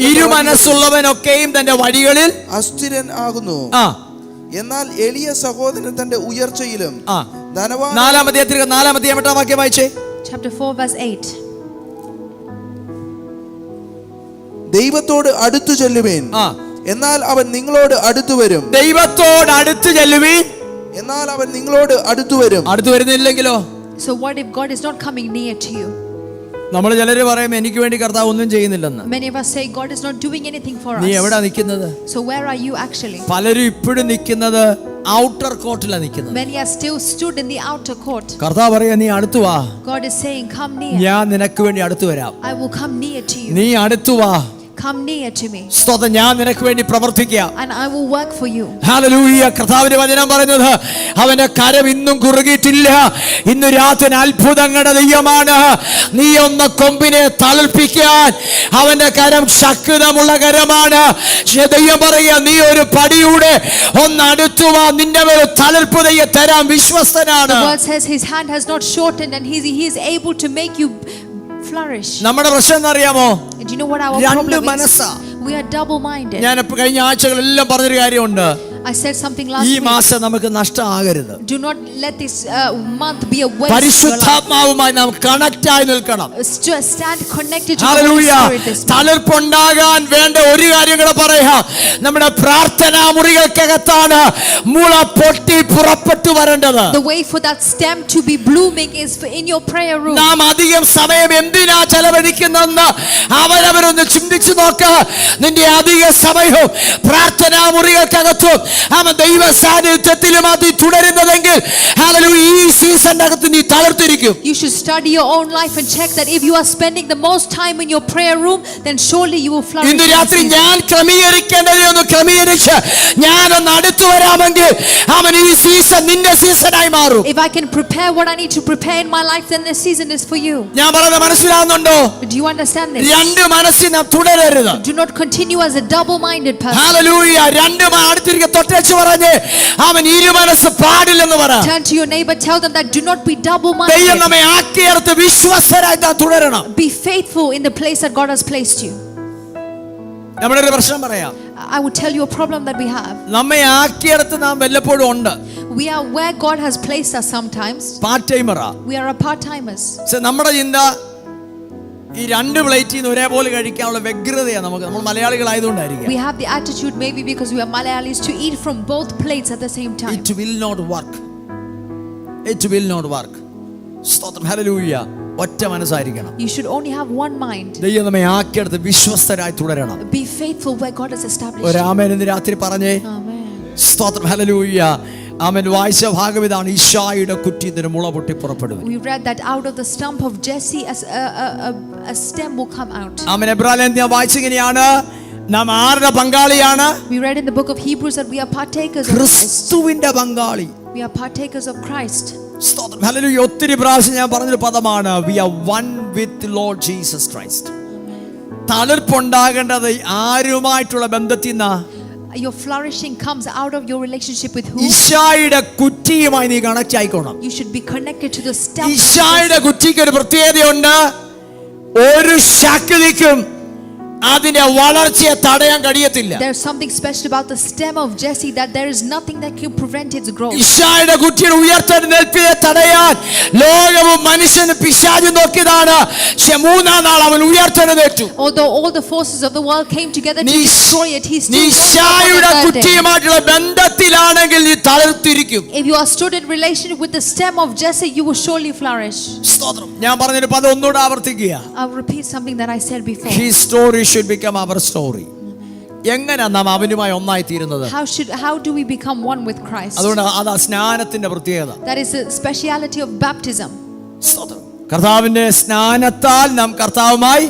ഇരുമനസ്സുള്ളവനൊക്കെയും തന്റെ വഴികളിൽ അസ്ഥിരൻ ആകുന്നു. എന്നാൽ എളിയ സഹോദരൻ തന്റെ ഉയർച്ചയിലും 4-ാം അധ്യായത്തിൽ 4-ാം അധ്യായം 8-ാം വാക്യം വായിച്ചേ. Chapter 4 verse 8. ദൈവത്തോട് അടുത്തു ചെല്ലുവേൻ, എന്നാൽ അവൻ നിങ്ങളോട് അടുത്തു വരും. ദൈവത്തോട് അടുത്ത് ചെല്ലുവീൻ, എന്നാൽ അവൻ നിങ്ങളോട് അടുത്തു വരും. അടുത്ത് വരുന്നില്ലെങ്കിലോ? So what if God is not coming near to you? നമ്മൾ ചിലര് പറയും എനിക്ക് വേണ്ടി കർത്താവ് ഒന്നും ചെയ്യുന്നില്ലെന്ന്. Many of us say God is not doing anything for us. നീ എവിടാ നിൽക്കുന്നത്? So where are you actually? പലരും ഇപ്പോഴും നിൽക്കുന്നത് ഔട്ടർ കോർട്ടിലാണ് നിൽക്കുന്നത്. Many are still stood in the outer court. കർത്താവ് പറയാ നീ അടുത്തു വാ. God is saying come near. ഞാൻ നിനക്ക് വേണ്ടി അടുത്തു വരാം. I will come near to you. നീ അടുത്തു വാ. Come near to me. സ്തോത്രം, ഞാൻ നിനക്ക് വേണ്ടി പ്രവർത്തിക്കാം. And I will work for you. Hallelujah. കർത്താവിന്റെ വചനം പറയുന്നത് അവന്റെ കരം ഇന്നും കുറുകിയിട്ടില്ല. ഇന്ന് രാത്രി അത്ഭുതങ്ങളുടെ ദൈവമാണ്. നീ ഒന്ന് കൊമ്പിനെ തളർപ്പിക്കാൻ അവന്റെ കരം ശക്തമുള്ള കരമാണ്. ദൈവം പറയുക നീ ഒരു പടിയൂടെ ഒന്ന് അടുത്തു വാ, നിന്റെ മേൽ തളർപ്പ് ദൈവം തരാൻ വിശ്വസ്തനാണ്. The word says his hand has not shortened and he is able to make you flourish. നമ്മുടെ പ്രശ്നം എന്നറിയാമോ? Do you know what our problem is? We are double minded. ഞാൻ കഴിഞ്ഞ ആഴ്ചകളെല്ലാം പറഞ്ഞൊരു കാര്യമുണ്ട്. I said something last ഈ week. മാസം നമുക്ക് നഷ്ടമാകരുത്. Do not let this month be a waste. പരിശുദ്ധാത്മാവുമായി നാം കണക്ട് ആയി നിൽക്കണം. Stand connected to the Holy Spirit this month. തളർപ്പുണ്ടാകാൻ വേണ്ട ഒരു കാര്യം കൂടെ പറയാം. നമ്മുടെ പ്രാർത്ഥനാ മുറികൾക്കകത്താണ് മുള പൊട്ടി പുറപ്പെട്ടു വരേണ്ടത്. The way for that stem to be blooming is in your prayer room. നാം അധികം സമയം എന്തിനാ ചെലവഴിക്കുന്നെന്ന് അവരവരൊന്ന് ചിന്തിച്ചു നോക്ക്. നിന്റെ അധിക സമയവും പ്രാർത്ഥനാ മുറികൾക്കകത്തും ദൈവ സാന്നിധ്യത്തിലും അത് തുടരുന്നതെങ്കിൽ ഈ സീസണിന്റെ അകത്ത് നീ തളർത്തിരിക്കും. You should study your own life and check that if you are spending the most time in your prayer room, then surely you will flourish. ഇന്ന് രാത്രി ഞാൻ ക്രമീകരിക്കേണ്ടത് ഒന്ന് ക്രമീകരിച്ച് ഞാനൊന്ന് അടുത്തു വരാമെങ്കിൽ അവൻ ഈ സീസൺ നിന്റെ സീസണായി മാറും. If I can prepare what I need to prepare in my life, then this season is for you. ഞാൻ പറയുന്നത് മനസ്സിലാവുന്നുണ്ടോ? Do you understand this? രണ്ട് മനസ്സിൽ നാം തുടരരുത്. Do not continue as a double-minded person. Hallelujah. രണ്ട് അടുത്തിരിക്കെ തൊട്ടേച്ച് പറഞ്ഞ് അവൻ ഇരുമനസ്സ് പാടില്ലെന്ന് പറ. Turn to your neighbor, tell them that do not be double-minded. ദൈവം നമ്മെ ആക്കിയെടുത്ത് വിശ്വസ്തരായി നാം തുടരണം. Be faithful in the place that God has placed you. നമ്മുടെ ഒരു പ്രശ്നം പറയാം. I will tell you a problem that we have. നമ്മെ ആക്കിയെടുത്ത് നാം വല്ലപ്പോഴും ഉണ്ട്. We are where God has placed us sometimes. Part ടൈമറാ. We are a part-timers. നമ്മുടെ ചിന്ത ഈ രണ്ട് പ്ലേറ്റിൽ നിന്ന് ഒരേപോലെ കഴിക്കാനുള്ള വ്യഗ്രതയാണ് നമുക്ക്. നമ്മൾ മലയാളികളായതുകൊണ്ടായിരിക്കും. We have the attitude maybe because we are Malayalis to eat from both plates at the same time. It will not work. It will not work. സ്തോത്രം. ഹല്ലേലൂയ. ഒറ്റ മനസ്സായിരിക്കണം. You should only have one mind. ദൈവം നമ്മെ ആക്കിയെടുത്ത് വിശ്വസ്തരായി തുടരണം. Be faithful where God has established. ഒരു ആമേൻ ഇന്ന് രാത്രി പറഞ്ഞേ. Amen. സ്തോത്രം. ഹല്ലേലൂയ. ആമേൻ. വായിച്ച ഭാഗം ഇതാണ്. ഇശായിയുടെ കുറ്റിയിൽ നിന്ന് മുള പൊട്ടി പുറപ്പെടും. We read that out of the stump of Jesse as a stem will come out. ആമേൻ. എബ്രായലേഖനം വായിച്ചിങ്ങനെയാണ്. നാം ആരുടെ പങ്കാളിയാണ്? We read in the book of Hebrews that we are partakers of Christ. ക്രിസ്തുവിന്റെ പങ്കാളി. We are partakers of Christ. സ്തോത്രം. Hallelujah. ഒത്തിരി പ്രാവശ്യം ഞാൻ പറഞ്ഞൊരു പദമാണ് we are one with Lord Jesus Christ. തളർപ്പുണ്ടാകേണ്ടത് ആരുമായിട്ടുള്ള ബന്ധത്തിൽ നിന്നാ? Your flourishing comes out of your relationship with who? ഇശായിയുടെ കുറ്റിയുമായി നീ കണക്ട് ആയിക്കോണം. You should be connected to the stump. ഇശായിയുടെ കുറ്റിക്ക് ഒരു പ്രത്യേകതയുണ്ട്. ഒരു ശക്തിക്കും അതിന്റെ വളർച്ചയെ തടയാൻ കഴിയത്തില്ല. There's something special about the stem of Jesse that there is nothing that can prevent its growth. ഇശായിയുടെ കുറ്റിയുടെ ഉയർത്തെഴുന്നേൽപ്പിനെ തടയാൻ ലോകവും മനുഷ്യനും പിശാചും നോക്കിയതാണ്. പക്ഷേ മൂന്നാം നാൾ അവൻ ഉയർത്തെഴുന്നേറ്റു. Although all the forces of the world came together to destroy it, he still rose up on ഇശായിയുടെ the third day. കുറ്റിയുമായിട്ടുള്ള ബന്ധത്തിലാണെങ്കിൽ നീ തളർത്തിരിക്കും. If you are stood in relation with the stem of Jesse, you will surely flourish. സ്തോത്രം. ഞാൻ പറഞ്ഞൊരു പദം ഒന്നുകൂടെ ആവർത്തിക്കുക. I'll repeat something that I said before. His story should become our story. എങ്ങനെ നാം അവനുമായി ഒന്നായി തീരുന്നത്? How do we become one with Christ? അതുകൊണ്ട് അതാ സ്നാനത്തിന്റെ പ്രത്യേകത. That is the speciality of baptism. സ്തോത്രം. കർത്താവിന്റെ സ്നാനത്താൽ നാം കർത്താവുമായി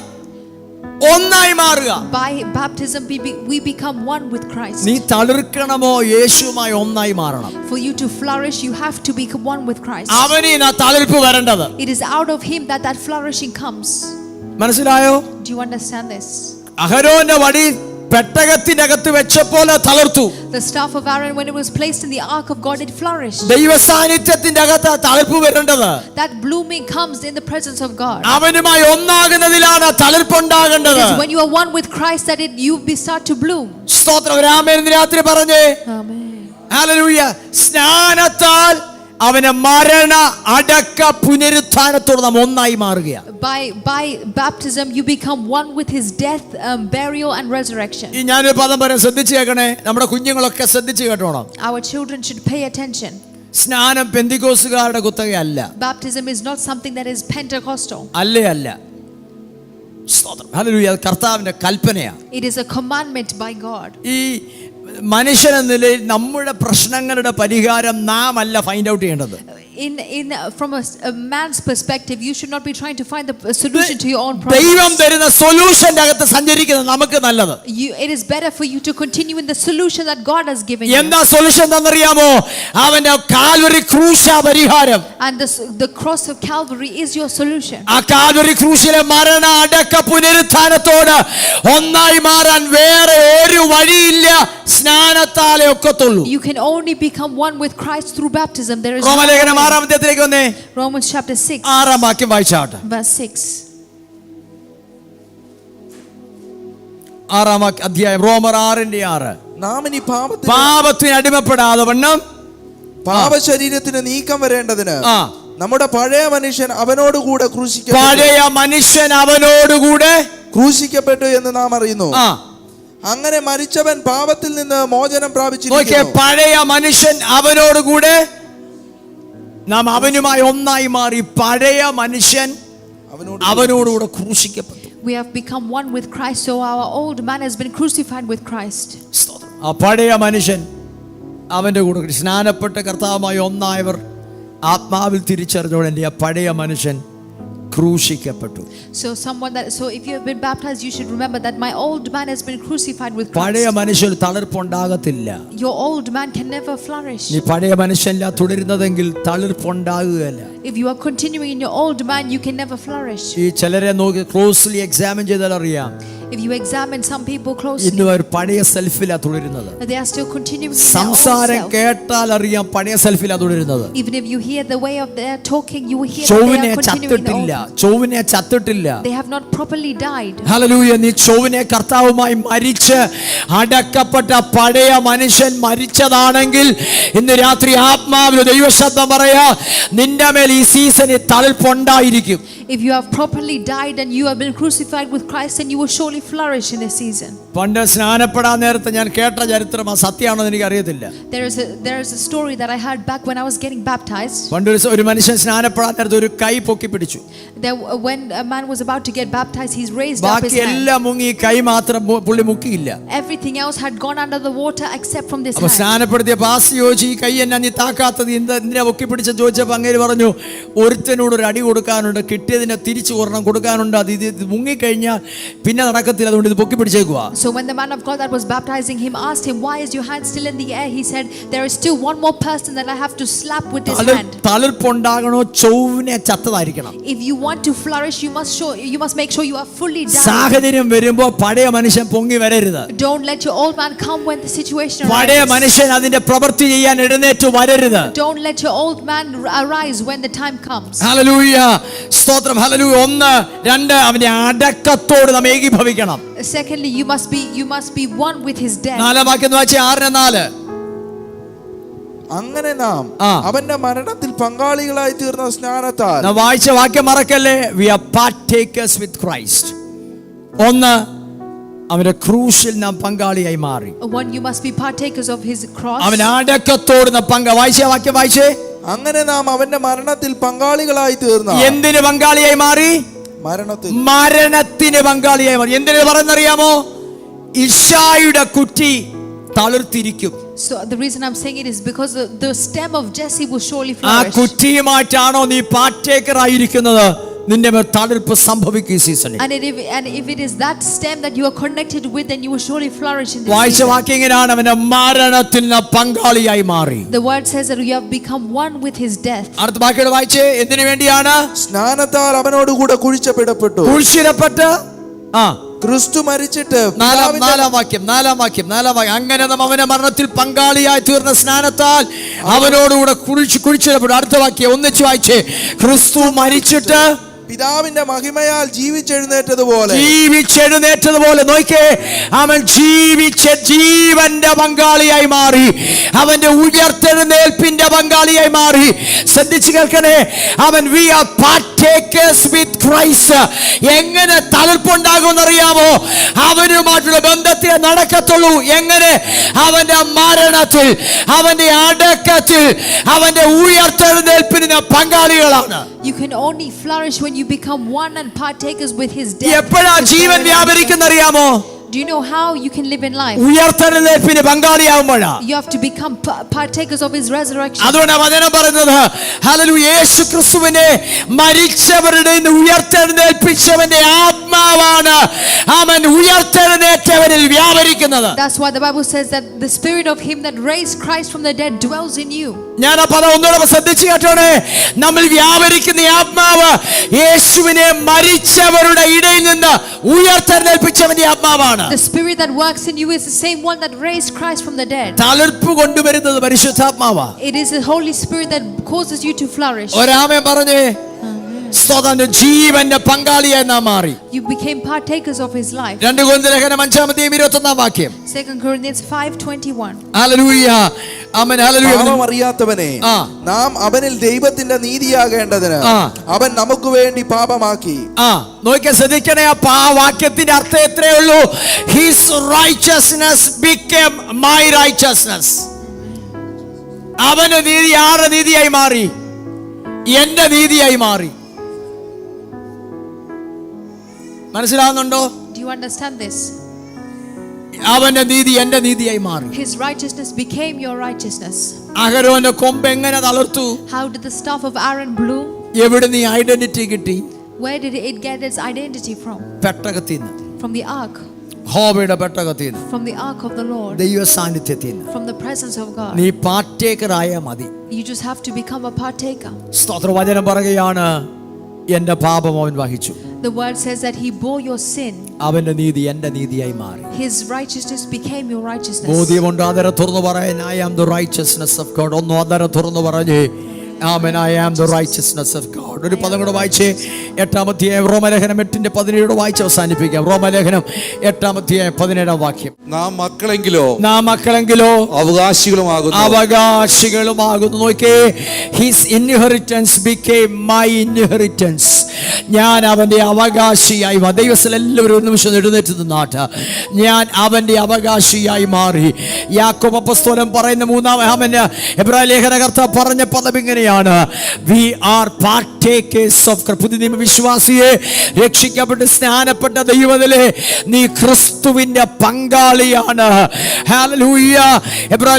ഒന്നായി മാറുക. By baptism we become one with Christ. നീ തളിർക്കണമോ യേശുവുമായി ഒന്നായി മാറണം. For you to flourish, you have to become one with Christ. അവനിൽ ആ തളിർപ്പ് വരേണ്ടത്. It is out of him that flourishing comes. മനസ്സിലായോ? Do you understand this? അഹരോന്റെ വടി പെട്ടകത്തിന്റെ അകത്ത് വെച്ചപ്പോൾ തളർത്തു. The staff of Aaron, when it was placed in the ark of God, it flourished. ദൈവ സാന്നിധ്യത്തിന്റെ അകത്ത് തളിർപ്പ് വരേണ്ടത്. That blooming comes in the presence of God. അവനുമായി ഒന്നാകുന്നതിലാണ് തളിർപ്പുണ്ടാകേണ്ടത്. It is when you are one with Christ that you start to bloom. സ്തോത്രം. ആമേൻ. രാത്രി പറഞ്ഞേ. Amen. Hallelujah. സ്നാനത്താൽ അവന് മരണ അടക്ക പുനരുത്ഥാനത്തോട് നാം ഒന്നായി മാറുകയാണ്. By baptism, you become one with his death, burial, and resurrection. ഈ ഞാനൊരു പദം പറയാൻ ശ്രദ്ധിച്ചു കേൾക്കണേ. നമ്മുടെ കുഞ്ഞുങ്ങളൊക്കെ ശ്രദ്ധിച്ചു കേട്ടോണം. Our children should pay attention. സ്നാനം പെന്തിക്കോസുകാരുടെ കുത്തകയല്ല. Baptism is not something that is Pentecostal. അല്ല. സ്തോത്രം. ഹല്ലേലൂയ. കർത്താവിന്റെ കൽപ്പനയാണ്. It is a commandment by God. ഈ മനുഷ്യനെന്ന നിലയിൽ നമ്മുടെ പ്രശ്നങ്ങളുടെ പരിഹാരം നാം അല്ല ഫൈൻഡ് ഔട്ട് ചെയ്യേണ്ടത്. From a man's perspective, you should not be trying to find the solution to your own problem. ദൈവം തരുന്ന സൊല്യൂഷന്റെ അകത്ത് സഞ്ചരിക്കുന്നത് നമുക്ക് നല്ലത്. It is better for you to continue in the solution that God has given you. എന്താ solution എന്നറിയാമോ? അവന്റെ Calvary ക്രൂശാ പരിഹാരം. And the cross of Calvary is your solution. ആ കാൽവരി ക്രൂശിലെ മരണ അടക്ക പുനരുത്ഥാനത്തോട് ഒന്നായി മാറാൻ വേറെ ഒരു വഴിയില്ല. സ്നാനത്താലേ ഒക്കത്തുള്ളൂ. You can only become one with Christ through baptism. There is റോമലേഖനം 6-ാം അധ്യായത്തിലേക്ക് വന്നേ. Romans chapter 6 6-ാം വാക്യം വായിച്ചാട്ടെ. verse 6. 6-ാം അധ്യായം റോമർ 6:6. നാം ഇനി പാപത്തിന് അടിമപ്പെടാതെ വണ്ണം പാപശരീരത്തിന് നീക്കം വരേണ്ടതിന് നമ്മുടെ പഴയ മനുഷ്യൻ അവനോടുകൂടെ ക്രൂശിക്കപ്പെട്ടു എന്ന് നാം അറിയുന്നു. അങ്ങനെ മരിച്ചവൻ പാപത്തിൽ നിന്ന് മോചനം പ്രാപിച്ചിരിക്കുന്നു. പഴയ മനുഷ്യൻ അവനോടുകൂടെ നാം അവനുമായി ഒന്നായി മാറി. പഴയ മനുഷ്യൻ അവനോടുകൂടെ ക്രൂശിക്കപ്പെട്ടു. We have become one with Christ, so our old man has been crucified with Christ. ആ പഴയ മനുഷ്യൻ അവന്റെ കൂടെ സ്നാനപ്പെട്ട കർത്താവുമായി ഒന്നായവർ ആത്മാവിൽ തിരിച്ചറിഞ്ഞോടെ എൻ്റെ ആ പഴയ മനുഷ്യൻ ക്രൂശിക്കപ്പെട്ടു. So if you have been baptized, you should remember that my old man has been crucified with Christ. പഴയ മനുഷ്യൻ തളിർപ്പുണ്ടാകത്തില്ല. Your old man can never flourish. നീ പഴയ മനുഷ്യനില്ല തുടരുന്നതെങ്കിൽ തളിർപ്പുണ്ടാകുകയില്ല. If you are continuing in your old man, you can never flourish. ഈ ചിലരെ നോക്കി closely examine ചെയ്താൽ അറിയാം. If you examine some people closely, ഇന്ന് അവർ പഴയ സെൽഫിലാ തുടരുന്നത്. they are still continuing in their old സംസാരം self. കേട്ടാൽ അറിയാം പഴയ സെൽഫിലാ തുടരുന്നത്. Even if you hear the way of their talking, you will hear that ചൊവ്വിനെ they are continuing in the old. ചൊവ്വിനെ ചത്തിട്ടില്ല. They have not properly died. Hallelujah. നീ ചൊവ്വിനെ കർത്താവുമായി മരിച്ച് അടക്കപ്പെട്ട പഴയ മനുഷ്യൻ മരിച്ചതാണെങ്കിൽ ഇന്ന് രാത്രി ആത്മാവിൽ ദൈവശബ്ദം പറയാ, നിന്റെ മേൽ ഈ സീസണിൽ തളിർപ്പുണ്ടായിരിക്കും. If you have properly died and you have been crucified with Christ, then you will surely flourish in this season. പണ്ട് സ്നാനപ്പെടാൻ നേരത്തെ ഞാൻ കേട്ട ചരിത്രം സത്യമാണോ എന്ന് എനിക്ക് അറിയത്തില്ല. There is a story that I heard back when I was getting baptized. പണ്ട് ഒരു മനുഷ്യൻ സ്നാനപ്പെടാൻ നേരത്തെ ഒരു കൈ പൊക്കി പിടിച്ചു. When a man was about to get baptized, he's raised up his ബാക്കി hand. എല്ലാം മുങ്ങി, കൈ മാത്രം പുള്ളി മുക്കിയില്ല. Everything else had gone under the water except from this അപ്പൊ hand. സ്നാനപ്പെടുത്തിയ പാസ് ചോദിച്ചു, ഈ കൈ എന്നാ നീ താക്കാത്തത്, എന്തിനാ പൊക്കി പിടിച്ച ചോദിച്ചപ്പോ അങ്ങേര് പറഞ്ഞു, ഒരുത്തനോട് ഒരു അടി കൊടുക്കാനുണ്ട്, കിട്ടിയതിനെ തിരിച്ചു ഒരെണ്ണം കൊടുക്കാനുണ്ട്, അത് ഇത് മുങ്ങിക്കഴിഞ്ഞാൽ പിന്നെ നടക്കത്തില്ല, അതുകൊണ്ട് ഇത് പൊക്കി പിടിച്ചേക്കുവാ. So when the man of God that was baptizing him asked him, why is your hand still in the air? He said, there is still one more person that I have to slap with this hand. തളിർപ്പുണ്ടാകണോ ചൊവ്വിനെ ചത്തതായിരിക്കണം. If you want to flourish, you must make sure you are fully died. സാഹചര്യം വരുമ്പോ പഴയ മനുഷ്യൻ പൊങ്ങി വരരുത്. Don't let your old man come when the situation പഴയ arises. മനുഷ്യൻ അതിന്റെ പ്രവൃത്തി ചെയ്യാൻ എഴുന്നേറ്റ് വരരുത്. Don't let your old man arise when the time comes. Hallelujah. സ്തോത്രം. ഹല്ലേലൂയ. 1 2 അവന്റെ അടക്കത്തോട് നാം ഏകീഭവിക്കണം. Secondly, you must be one with his death. 4-ാം വാക്യം വായിച്ചേ. 6:4. അങ്ങനെ നാം അവന്റെ മരണത്തിൽ പങ്കാളികളായി തീർന്ന സ്നാനത്താൽ. നാം വായിച്ച വാക്യം മറക്കല്ലേ. We are partakers with Christ. 1 അവന്റെ ക്രൂശിൽ നാം പങ്കാളിയായി മാറി. You must be partakers of his cross. അവന്റെ അടക്കത്തോട് നാം വായിച്ച വാക്യം വായിച്ചേ. അങ്ങനെ നാം അവന്റെ മരണത്തിൽ പങ്കാളികളായി തീർന്ന. എന്തിന് പങ്കാളിയായി മാറി? മരണത്തിന് പങ്കാളിയായി മാറി. എന്തിനു പറയുന്നറിയാമോ? ഇശായിയുടെ കുറ്റി തളിർത്തിരിക്കും. So the reason I'm saying it is because the stem of Jesse will surely ആ flourish. കുറ്റിയുമായിട്ടാണോ നീ പാർട്ടേക്കർ ആയിരിക്കുന്നത്, നിന്റെ മേൽ തളിർപ്പ് സംഭവിക്കും ഈ സീസണിൽ. And if it is that stem that you are connected with, then you will surely flourish in this വായിച്ച season. വാക്യം എങ്ങനെയാണ്? അവന്റെ മരണത്തിന് പങ്കാളിയായി മാറി. The word says that you have become one with his death. അടുത്ത വാക്യം വായിച്ചേ. എന്തിനു വേണ്ടിയാണ്? സ്നാനത്താൽ അവനോടുകൂടെ കുഴിച്ചിടപ്പെട്ടു. കുഴിച്ചിടപ്പെട്ട് ക്രിസ്തു മരിച്ചിട്ട്. 4-ാം വാക്യം. അങ്ങനെ നാം അവന്റെ മരണത്തിൽ പങ്കാളിയായി തീർന്ന സ്നാനത്താൽ അവനോടുകൂടെ കുഴിച്ചിടപ്പെട്ടു. അടുത്ത വാക്യം ഒന്നിച്ച് വായിച്ചേ. ക്രിസ്തു മരിച്ചിട്ട് പിതാവിന്റെ മഹിമയാൽ ജീവിച്ചെഴുന്നേറ്റതുപോലെ നോക്കേ, അവൻ ജീവിച്ച ജീവന്റെ പങ്കാളിയായി മാറി, അവന്റെ ഉയർത്തെഴുന്നേൽപ്പിന്റെ പങ്കാളിയായി മാറി. ശ്രദ്ധിച്ചു കേൾക്കണേ, അവൻ we are partakers with Christ. എങ്ങനെ തളിർപ്പുണ്ടാകുമെന്നറിയാമോ? അവനുമായിട്ടുള്ള ബന്ധത്തിൽ നടക്കത്തുള്ളൂ. എങ്ങനെ? അവന്റെ മരണത്തിൽ, അവന്റെ അടക്കത്തിൽ, അവന്റെ ഉയർത്തെഴുന്നേൽപ്പിന് പങ്കാളികളാണ്. You can only flourish when you become one and partakers with his death. എപ്പോഴാ ജീവൻ വ്യാപരിക്കുന്നറിയാമോ? Do you know how you can live in life? ഉയർത്തെഴുന്നേൽപ്പിന് പങ്കാളിയാവുമ്പോഴാ. You have to become partakers of his resurrection. അതുകൊണ്ടാണ് വചനം പറയുന്നത്, ഹല്ലേലൂയ, യേശു ക്രിസ്തുവിനെ മരിച്ചവരുടെ ഉയർത്തെഴുന്നേൽപ്പിച്ചവന്റെ ആത്മാവാണ് അവൻ ഉയർത്തെഴുന്നേറ്റവരിൽ വ്യാപരിക്കുന്നത്. That's why the Bible says that the spirit of him that raised Christ from the dead dwells in you. ഞാൻ ആ പദം ഒന്നുകൂടെ ശ്രദ്ധിച്ചു കേട്ടോണേ. നമ്മൾ വ്യാപരിക്കുന്ന ആത്മാവ് യേശുവിനെ മരിച്ചവരുടെ ഇടയിൽ നിന്ന് ഉയർത്തെഴുന്നേൽപ്പിച്ചവന്റെ ആത്മാവാണ്. The spirit that works in you is the same one that raised Christ from the dead. തളിർപ്പ് കൊണ്ടുവരുന്നത് പരിശുദ്ധാത്മാവാ. It is the Holy Spirit that causes you to flourish. ഒരാമേൻ പറഞ്ഞേ, സ്തോത്രം, ജീവന്റെ പങ്കാളിയായി നാം മാറി. You became partakers of his life. 2 കൊരിന്ത്യർ ലേഖനം 5:21 വാക്യം. 2 Corinthians 5:21. Hallelujah, ആമേൻ, hallelujah. പാപമറിയാത്തവനെ നാം അവനിൽ ദൈവത്തിന്റെ നീതിയാകേണ്ടതിന് അവൻ നമുക്ക് വേണ്ടി പാപമാക്കി. നോക്കിയാ ശ്രദ്ധിക്കണേ, ആ വാക്യത്തിന്റെ അർത്ഥം എത്രയേ ഉള്ളൂ? His righteousness became my righteousness. അവന്റെ നീതി ആരുടെ നീതിയായി മാറി? എന്റെ നീതിയായി മാറി. മനസ്സിലാവുന്നുണ്ടോ? Do you understand this? അവന്റെ നീതി എന്റെ നീതിയായി മാറി. His righteousness became your righteousness. അഹരോന്റെ കൊമ്പ് എങ്ങനെ തളർത്തു? How did the staff of Aaron bloom? എവിടെ നീ ഐഡന്റിറ്റി കിട്ടി? Where did it get its identity from? പെട്ടകത്തിൽ നിന്ന്. From the ark. യഹോവയുടെ പെട്ടകത്തിൽ നിന്ന്. From the ark of the Lord. ദൈവ സാന്നിധ്യത്തിൽ നിന്ന്. From the presence of God. നീ പാർട്ടേക്കർ ആയാൽ മതി. You just have to become a partaker. സ്തോത്രവചനം പറയുകയാണ്, എന്റെ പാപം അവൻ വഹിച്ചു. The word says that he bore your sin. അവന്റെ നീതി എന്റെ നീതിയായി മാറി. His righteousness became your righteousness. ബോധ്യമുണ്ട്. അതര തുറന്നു പറയാൻ, I am the righteousness of God. ഒന്നും അതര തുറന്നു പറഞ്ഞേ, Amen, I am the righteousness of God. ഒരു പദം കൂടെ വായിച്ചേ, 8-ാം അധ്യായം റോമലേഖനം 8:17 വായിച്ച് അവസാനിപ്പിക്കാം. റോമലേഖനം 8-ാം അധ്യായം 17-ാം വാക്യം. നാം മക്കളെങ്കിലോ അവകാശികളുമാകുന്നു. നോക്കേ, his inheritance became my inheritance. ഞാൻ അവന്റെ അവകാശിയായി. ദൈവത്തിൽ എല്ലാവരും ഒരു നിമിഷം എഴുന്നേറ്റ് നിന്നാട്ട്, ഞാൻ അവന്റെ അവകാശിയായി മാറി. യാക്കോബ് അപ്പോസ്തലൻ പറയുന്ന 3-ാം എബ്രായ ലേഖനകർത്താവ് പറഞ്ഞ പദം ഇങ്ങനെയാണ്, we are partakers of Christ. പുതിയ നിയമ വിശ്വാസിയെ, രക്ഷിക്കപ്പെട്ട് സ്നാനപ്പെട്ട ദൈവത്തിലെ നീ ക്രിസ്തുവിന്റെ പങ്കാളിയാണ്. ഹല്ലേലൂയ. എബ്രായ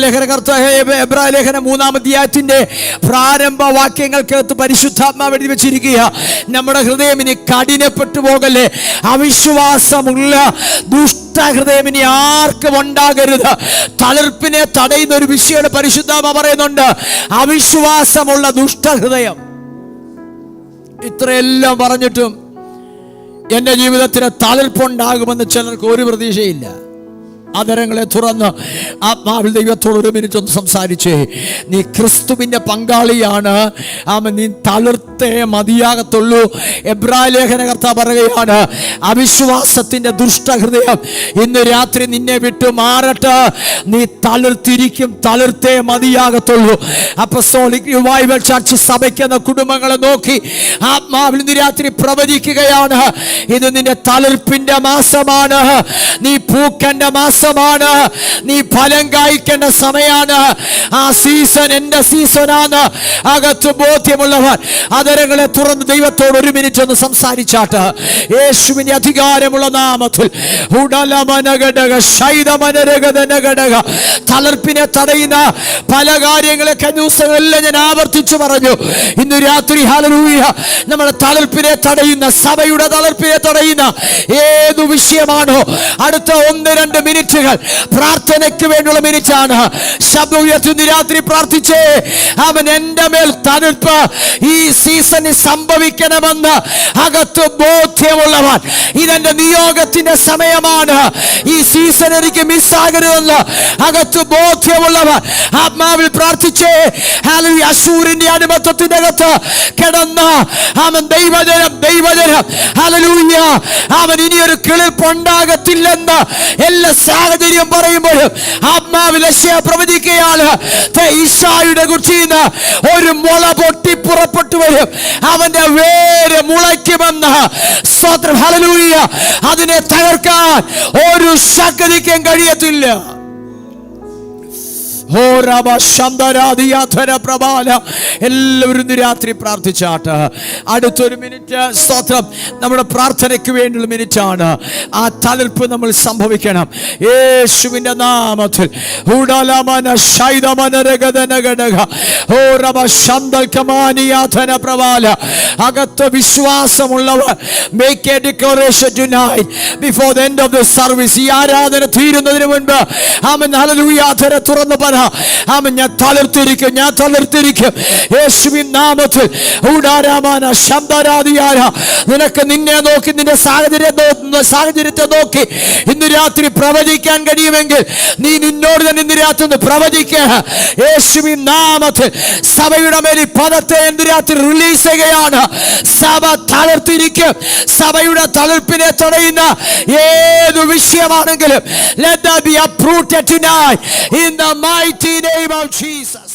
ലേഖനം 3-ാം അധ്യായത്തിന്റെ പ്രാരംഭ വാക്യങ്ങൾക്കകത്ത് പരിശുദ്ധാത്മാവ് എഴുതി വെച്ചിരിക്കുക, നമ്മുടെ ഹൃദയം ഇനി കഠിനപ്പെട്ടു പോകല്ലേ. അവിശ്വാസമുള്ള ഹൃദയം ഇനി ആർക്കും ഉണ്ടാകരുത്. തളിർപ്പിനെ തടയുന്ന ഒരു വിഷയം പരിശുദ്ധാത്മാവ് പറയുന്നുണ്ട്, അവിശ്വാസമുള്ള ദുഷ്ടഹൃദയം. ഇത്രയെല്ലാം പറഞ്ഞിട്ടും എൻ്റെ ജീവിതത്തിന് തളിർപ്പുണ്ടാകുമെന്ന് ചിലർക്ക് ഒരു പ്രതീക്ഷയില്ല. അതരങ്ങളെ തുറന്ന് ആത്മാവിൽ ദൈവത്തോട് ഒരു മിനിറ്റ് ഒന്ന് സംസാരിച്ചേ. നീ ക്രിസ്തുവിന്റെ പങ്കാളിയാണ്. നീ തളിർത്തേ മതിയാകത്തുള്ളൂ. എബ്രായ ലേഖനകർത്താവ് പറയുകയാണ്, അവിശ്വാസത്തിന്റെ ദുഷ്ടഹൃദയം ഇന്ന് രാത്രി നിന്നെ വിട്ടു മാറട്ടെ. നീ തളിർത്തിരിക്കും, തളിർത്തേ മതിയാകത്തുള്ളൂ. അപ്പോസ്തലിക് റിവൈവൽ ചർച്ച് സഭയ്ക്കെന്ന കുടുംബങ്ങളെ നോക്കി ആത്മാവിൽ ഇന്ന് രാത്രി പ്രവചിക്കുകയാണ്, ഇത് നിന്റെ തളിർപ്പിന്റെ മാസമാണ്. നീ പൂക്കന്റെ മാസം, നീ ഫലം കായ്ക്കേണ്ട സമയമാണ്. ആ സീസൺ എന്റെ സീസണാണ്. അകത്ത് ബോധ്യമുള്ളവർ അതരങ്ങളെ തുറന്ന് ദൈവത്തോട് ഒരു മിനിറ്റ് ഒന്ന് സംസാരിച്ചാട്ട്, യേശുവിന്റെ അധികാരമുള്ള നാമത്തിൽ തളർപ്പിനെ തടയുന്ന പല കാര്യങ്ങളെ കഴിഞ്ഞ ദിവസങ്ങളെല്ലാം ഞാൻ ആവർത്തിച്ചു പറഞ്ഞു. ഇന്ന് രാത്രി ഹല്ലേലൂയ, നമ്മുടെ തളർപ്പിനെ തടയുന്ന, സഭയുടെ തളർപ്പിനെ തടയുന്ന ഏതു വിഷയമാണോ, അടുത്ത 1-2 മിനിറ്റ് മിനിറ്റുകൾ പ്രാർത്ഥനയ്ക്ക് വേണ്ടിയുള്ള മിനിറ്റാണ്. ശബ്ദം ഉയർത്തി രാത്രി പ്രാർത്ഥിച്ചേ. അവൻ എന്റെ മേൽ തണുപ്പ് ഈ സീസണിൽ സംഭവിക്കണമെന്ന് അകത്ത് ബോധ്യമുള്ളവൻ. ഇതെന്റെ നിയോഗത്തിന്റെ സമയമാണ്. ഈ സീസൺ എനിക്ക് മിസ്സാകരുതെന്ന് അകത്ത് ബോധ്യമുള്ളവൻ ആത്മാവിൽ പ്രാർത്ഥിച്ചേ. ഹല്ലേലൂയ. അശൂരിന്റെ അടിമത്തത്തിന്റെ അകത്ത് കിടന്ന അവൻ ദൈവജനം ഹല്ലേലൂയ, അവൻ ഇനിയൊരു കിളിർപ്പുണ്ടാകത്തില്ലെന്ന് എല്ലാ സാഹചര്യം പറയുമ്പോഴും ആത്മാവിൽ യെശയ്യാ പ്രവചിക്കുകയാണ്. ഈശായുടെ കുറിച്ച് ഒരു മുള പൊട്ടി പുറപ്പെട്ടു വരും, അവന്റെ വേര് മുളയ്ക്കുമെന്ന്. സ്തോത്രം. ഹല്ലേലൂയ. അതിനെ തകർക്കാൻ ഒരു ശക്തിക്കും കഴിയത്തില്ല. എല്ലാവരും രാത്രി പ്രാർത്ഥിച്ചാട്ട്. അടുത്തൊരു മിനിറ്റ് സ്തോത്രം നമ്മുടെ പ്രാർത്ഥനയ്ക്ക് വേണ്ടിയുള്ള മിനിറ്റാണ്. ആ തളിർപ്പ് നമ്മൾ സംഭവിക്കണം യേശുവിന്റെ നാമത്തിൽ. അകത്ത് വിശ്വാസമുള്ളവർ make a declaration tonight before the end of the service. ഈ ആരാധന തീരുന്നതിന് മുൻപ് ആമേൻ ഹല്ലേലൂയ തുറന്ന് പറ. ആമേൻ ഞാൻ തളിർത്തിരിക്കും യേശുവിൻ നാമത്തിൽ. നിനക്ക് നിന്നെ നോക്കി നിന്റെ സാഹചര്യത്തെ നോക്കി ഇന്ന് രാത്രി പ്രവചിക്കാൻ കഴിയുമെങ്കിൽ നീ നിന്നോട് തന്നെ ഇന്ന് രാത്രി ഒന്ന് പ്രവചിക്കുക യേശുവിൻ നാമത്തിൽ. സഭയുടെ മേൽ പദത്തെ ഇന്ന് രാത്രി റിലീസ് ചെയ്യുകയാണ്. സഭ തളിർത്തിരിക്കും. സഭയുടെ തളിർപ്പിനെ തടയുന്ന ഏതു വിഷയമാണെങ്കിലും let that be uprooted tonight in the mighty name of Jesus.